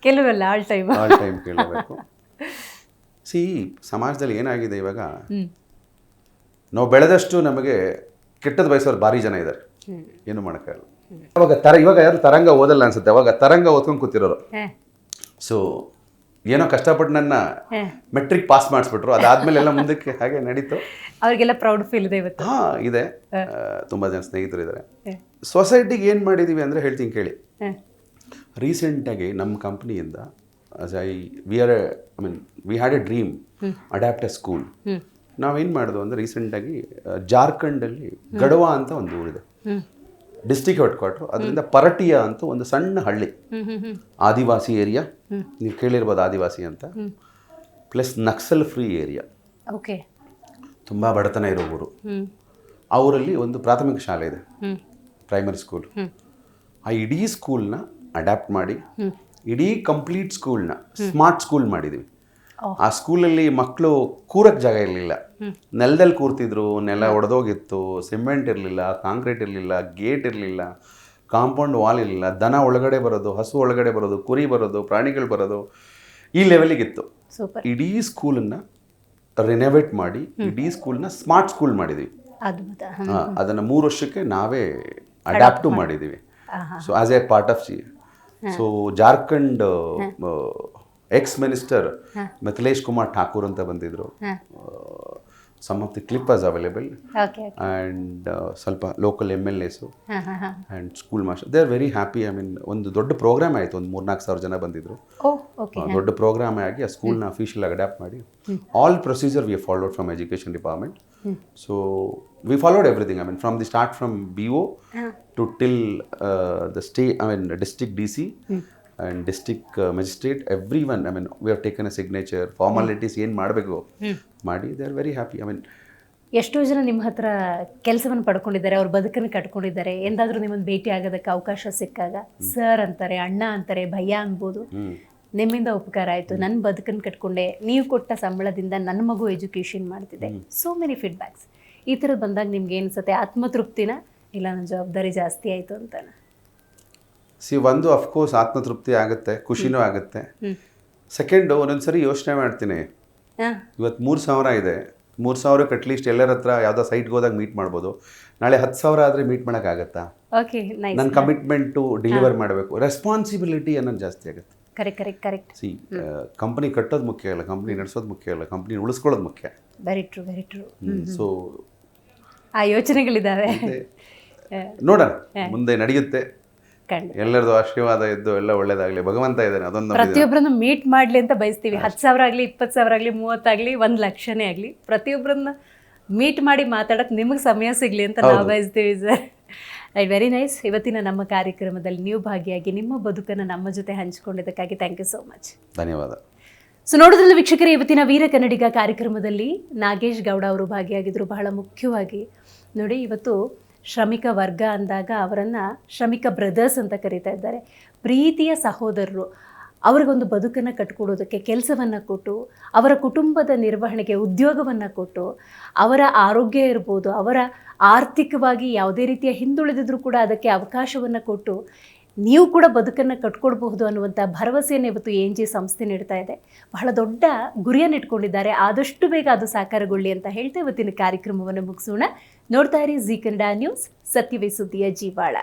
ಕೆಲವೆಲ್ಲ ಆಲ್ ಟೈಮ್ ಕೇಳಬೇಕು. ಸಿ ಸಮಾಜದಲ್ಲಿ ಏನಾಗಿದೆ ಇವಾಗ, ನಾವು ಬೆಳೆದಷ್ಟು ನಮಗೆ ಕೆಟ್ಟದ್ದು ಬಯಸೋರು ಭಾರಿ ಜನ ಇದ್ದಾರೆ, ಏನು ಮಾಡೋಕ್ಕಾಗಲ್ಲ. ಇವಾಗ ಯಾರು ತರಂಗ ಓದಲ್ಲ ಅನ್ಸುತ್ತೆ, ಅವಾಗ ತರಂಗ ಓದ್ಕೊಂಡು ಕೂತಿರೋರು. ಸೊ ಏನೋ ಕಷ್ಟಪಟ್ಟು ನನ್ನ ಮೆಟ್ರಿಕ್ ಪಾಸ್ ಮಾಡಿಸ್ಬಿಟ್ರು, ಅದಾದ್ಮೇಲೆ ಎಲ್ಲ ಮುಂದಕ್ಕೆ ಹಾಗೆ ನಡೀತು. ಅವ್ರಿಗೆಲ್ಲ ಪ್ರೌಡ್ ಫೀಲ್ ಇದೆ ಇವತ್ತು. ಹಾಂ ಇದೆ, ತುಂಬ ಜನ ಸ್ನೇಹಿತರು ಇದ್ದಾರೆ. ಸೊಸೈಟಿಗೆ ಏನು ಮಾಡಿದ್ದೀವಿ ಅಂದರೆ ಹೇಳ್ತೀನಿ ಕೇಳಿ. ರೀಸೆಂಟಾಗಿ ನಮ್ಮ ಕಂಪ್ನಿಯಿಂದ we had a dream, adopt a school. ನಾವೇನು ಮಾಡಿದ್ವು ಅಂದರೆ ರೀಸೆಂಟಾಗಿ ಜಾರ್ಖಂಡಲ್ಲಿ ಗಢವಾ ಅಂತ ಒಂದು ಊರಿದೆ, ಡಿಸ್ಟಿಕ್ ಹೆಡ್ ಕ್ವಾರ್ಟರ್. ಅದರಿಂದ ಪರಟಿಯಾ ಅಂತ ಒಂದು ಸಣ್ಣ ಹಳ್ಳಿ, ಆದಿವಾಸಿ ಏರಿಯಾ, ನೀವು ಕೇಳಿರ್ಬೋದು ಆದಿವಾಸಿ ಅಂತ, plus Naxal free area. Okay. ತುಂಬ ಬಡತನ ಇರೋ ಊರು. ಆ ಊರಲ್ಲಿ ಒಂದು ಪ್ರಾಥಮಿಕ ಶಾಲೆ ಇದೆ, ಪ್ರೈಮರಿ ಸ್ಕೂಲ್. ಆ ಇಡೀ ಸ್ಕೂಲ್ನ ಅಡ್ಯಾಪ್ಟ್ ಮಾಡಿ, ಇಡೀ ಕಂಪ್ಲೀಟ್ ಸ್ಕೂಲ್ನ ಸ್ಮಾರ್ಟ್ ಸ್ಕೂಲ್ ಮಾಡಿದ್ದೀವಿ. ಆ ಸ್ಕೂಲಲ್ಲಿ ಮಕ್ಕಳು ಕೂರಕ್ಕೆ ಜಾಗ ಇರಲಿಲ್ಲ, ನೆಲದಲ್ಲಿ ಕೂರ್ತಿದ್ರು, ನೆಲ ಒಡೆದೋಗಿತ್ತು, ಸಿಮೆಂಟ್ ಇರಲಿಲ್ಲ, ಕಾಂಕ್ರೀಟ್ ಇರಲಿಲ್ಲ, ಗೇಟ್ ಇರಲಿಲ್ಲ, ಕಾಂಪೌಂಡ್ ವಾಲ್ ಇರಲಿಲ್ಲ. ದನ ಒಳಗಡೆ ಬರೋದು, ಹಸು ಒಳಗಡೆ ಬರೋದು, ಕುರಿ ಬರೋದು, ಪ್ರಾಣಿಗಳು ಬರೋದು, ಈ ಲೆವೆಲಿಗಿತ್ತು. ಇಡೀ ಸ್ಕೂಲನ್ನು ರಿನೋವೇಟ್ ಮಾಡಿ, ಇಡೀ ಸ್ಕೂಲ್ನ ಸ್ಮಾರ್ಟ್ ಸ್ಕೂಲ್ ಮಾಡಿದ್ದೀವಿ. ಅದನ್ನು 3 ವರ್ಷಕ್ಕೆ ನಾವೇ ಅಡ್ಯಾಪ್ಟು ಮಾಡಿದ್ದೀವಿ. So as a part of so Jharkhand ex minister Mithilesh Kumar Thakur ಅಂತ ಬಂದಿದ್ರು. Some of the clip was available, and ಸ್ವಲ್ಪ local MLAs and school master, they are very happy. ಒಂದು ದೊಡ್ಡ ಪ್ರೋಗ್ರಾಮ್ ಆಯಿತು, ಒಂದು 3-4 ಸಾವಿರ ಜನ ಬಂದಿದ್ರು. ದೊಡ್ಡ ಪ್ರೋಗ್ರಾಮ್ ಆಗಿ ಆ ಸ್ಕೂಲ್ನ ಅಫಿಷಿಯಲ್ ಆಗಿ ಅಡ್ಯಾಪ್ಟ್ ಮಾಡಿ, all procedure we followed from education department. So we followed everything, from the start from BO to till the state, district DC and district magistrate, everyone, we have taken a signature, formalities ಏನು ಮಾಡಬೇಕು ಮಾಡಿ, they are very happy. ಎಷ್ಟೋ ಜನ ನಿಮ್ಮ ಹತ್ರ ಕೆಲಸವನ್ನು ಪಡ್ಕೊಂಡಿದ್ದಾರೆ, ಅವ್ರ ಬದುಕನ್ನು ಕಟ್ಕೊಂಡಿದ್ದಾರೆ. ಎಂದಾದರೂ ನಿಮ್ಮನ್ನು ಭೇಟಿ ಆಗೋದಕ್ಕೆ ಅವಕಾಶ ಸಿಕ್ಕಾಗ ಸರ್ ಅಂತಾರೆ, ಅಣ್ಣ ಅಂತಾರೆ, ಭಯ್ಯ ಅನ್ಬೋದು. ನಿಮ್ಮಿಂದ ಉಪಕಾರ ಆಯಿತು, ನನ್ನ ಬದುಕನ್ನು ಕಟ್ಕೊಂಡೆ, ನೀವು ಕೊಟ್ಟ ಸಂಬಳದಿಂದ ನನ್ನ ಮಗು ಎಜುಕೇಷನ್ ಮಾಡ್ತಿದೆ, ಸೋ ಮೆನಿ ಫೀಡ್ಬ್ಯಾಕ್ಸ್. ಈ ಥರದ್ದು ಬಂದಾಗ ನಿಮ್ಗೆ ಏನಿಸುತ್ತೆ? ಆತ್ಮತೃಪ್ತಿನ, ಇಲ್ಲ ನನ್ನ ಜವಾಬ್ದಾರಿ ಜಾಸ್ತಿ ಆಯಿತು ಅಂತಾನ? ಒಂದು ಅಫ್ಕೋರ್ಸ್ ಆತ್ಮತೃಪ್ತಿ ಆಗುತ್ತೆ, ಖುಷಿನೂ ಆಗುತ್ತೆ. ಸೆಕೆಂಡು, ಒಂದೊಂದ್ಸರಿ ಯೋಚನೆ ಮಾಡ್ತೀನಿ, ಇವತ್ತು 3,000 ಇದೆ, 3,000ಕ್ಕೆ ಅಟ್ಲೀಸ್ಟ್ ಎಲ್ಲರ ಹತ್ರ ಯಾವುದೋ ಸೈಟ್ಗೆ ಹೋದಾಗ ಮೀಟ್ ಮಾಡ್ಬೋದು. ನಾಳೆ 10,000 ಆದರೆ ಮೀಟ್ ಮಾಡೋಕ್ಕಾಗತ್ತಾ? ನನ್ನ ಕಮಿಟ್ಮೆಂಟು ಡೆಲಿವರ್ ಮಾಡಬೇಕು, ರೆಸ್ಪಾನ್ಸಿಬಿಲಿಟಿ ಅನ್ನೋದು ಜಾಸ್ತಿ ಆಗುತ್ತೆ. ಕರೆಕ್ಟ್. ಸಿ ಕಂಪ್ನಿ ಕಟ್ಟೋದು ಮುಖ್ಯ ಅಲ್ಲ, ಕಂಪ್ನಿ ನಡೆಸೋದು ಮುಖ್ಯ ಅಲ್ಲ, ಕಂಪ್ನಿ ಉಳಿಸ್ಕೊಳ್ಳೋದು ಮುಖ್ಯ. Very true. ಸೊ ಆ ಯೋಚನೆಗಳಿದ್ದಾವೆ. ನೋಡೋಣ ಮುಂದೆ ನಡೆಯುತ್ತೆ. ಖಂಡಿತ. ಎಲ್ಲರದು ಆಶೀರ್ವಾದ ಇದ್ದು ಎಲ್ಲ ಒಳ್ಳೇದಾಗಲಿ, ಭಗವಂತ ಇದ್ದಾನೆ ಅದೊಂದು. ಪ್ರತಿಯೊಬ್ಬರನ್ನು ಮೀಟ್ ಮಾಡಲಿ ಅಂತ ಬಯಸ್ತೀವಿ. 10,000 ಆಗಲಿ, 20,000 ಆಗಲಿ, 30 ಆಗಲಿ, 1 ಲಕ್ಷನೇ ಆಗಲಿ, ಪ್ರತಿಯೊಬ್ಬರನ್ನ ಮೀಟ್ ಮಾಡಿ ಮಾತಾಡೋಕ್ಕೆ ನಿಮಗೆ ಸಮಯ ಸಿಗಲಿ ಅಂತ ನಾವು ಬಯಸ್ತೀವಿ ಸರ್. Right, very nice. ಇವತ್ತಿನ ನಮ್ಮ ಕಾರ್ಯಕ್ರಮದಲ್ಲಿ ನೀವು ಭಾಗಿಯಾಗಿ ನಿಮ್ಮ ಬದುಕನ್ನು ನಮ್ಮ ಜೊತೆ ಹಂಚಿಕೊಂಡಿದ್ದಕ್ಕಾಗಿ ಥ್ಯಾಂಕ್ ಯು ಸೋ ಮಚ್. ಧನ್ಯವಾದ. ಸೊ ನೋಡೋದ್ರಲ್ಲಿ ವೀಕ್ಷಕರೇ, ಇವತ್ತಿನ ವೀರ ಕನ್ನಡಿಗ ಕಾರ್ಯಕ್ರಮದಲ್ಲಿ ನಾಗೇಶ್ ಗೌಡ ಅವರು ಭಾಗಿಯಾಗಿದ್ದರು. ಬಹಳ ಮುಖ್ಯವಾಗಿ ನೋಡಿ, ಇವತ್ತು ಶ್ರಮಿಕ ವರ್ಗ ಅಂದಾಗ ಅವರನ್ನು ಶ್ರಮಿಕ ಬ್ರದರ್ಸ್ ಅಂತ ಕರೀತಾ ಇದ್ದಾರೆ. ಪ್ರೀತಿಯ ಸಹೋದರರು. ಅವ್ರಿಗೊಂದು ಬದುಕನ್ನು ಕಟ್ಕೊಡೋದಕ್ಕೆ ಕೆಲಸವನ್ನು ಕೊಟ್ಟು, ಅವರ ಕುಟುಂಬದ ನಿರ್ವಹಣೆಗೆ ಉದ್ಯೋಗವನ್ನು ಕೊಟ್ಟು, ಅವರ ಆರೋಗ್ಯ ಇರ್ಬೋದು, ಅವರ ಆರ್ಥಿಕವಾಗಿ ಯಾವುದೇ ರೀತಿಯ ಹಿಂದುಳಿದಿದ್ರೂ ಕೂಡ ಅದಕ್ಕೆ ಅವಕಾಶವನ್ನು ಕೊಟ್ಟು ನೀವು ಕೂಡ ಬದುಕನ್ನು ಕಟ್ಕೊಡ್ಬಹುದು ಅನ್ನುವಂಥ ಭರವಸೆಯನ್ನು ಇವತ್ತು ANG ಸಂಸ್ಥೆ ನೀಡ್ತಾ ಇದೆ. ಬಹಳ ದೊಡ್ಡ ಗುರಿಯನ್ನು ಇಟ್ಕೊಂಡಿದ್ದಾರೆ. ಆದಷ್ಟು ಬೇಗ ಅದು ಸಾಕಾರಗೊಳ್ಳಿ ಅಂತ ಹೇಳ್ತಾ ಇವತ್ತಿನ ಕಾರ್ಯಕ್ರಮವನ್ನು ಮುಗಿಸೋಣ. ನೋಡ್ತಾ ಇರಿ ಜೀ ಕನ್ನಡ ನ್ಯೂಸ್, ಸತ್ಯವೇ ಸುದ್ದಿಯ ಜೀವಾಳ.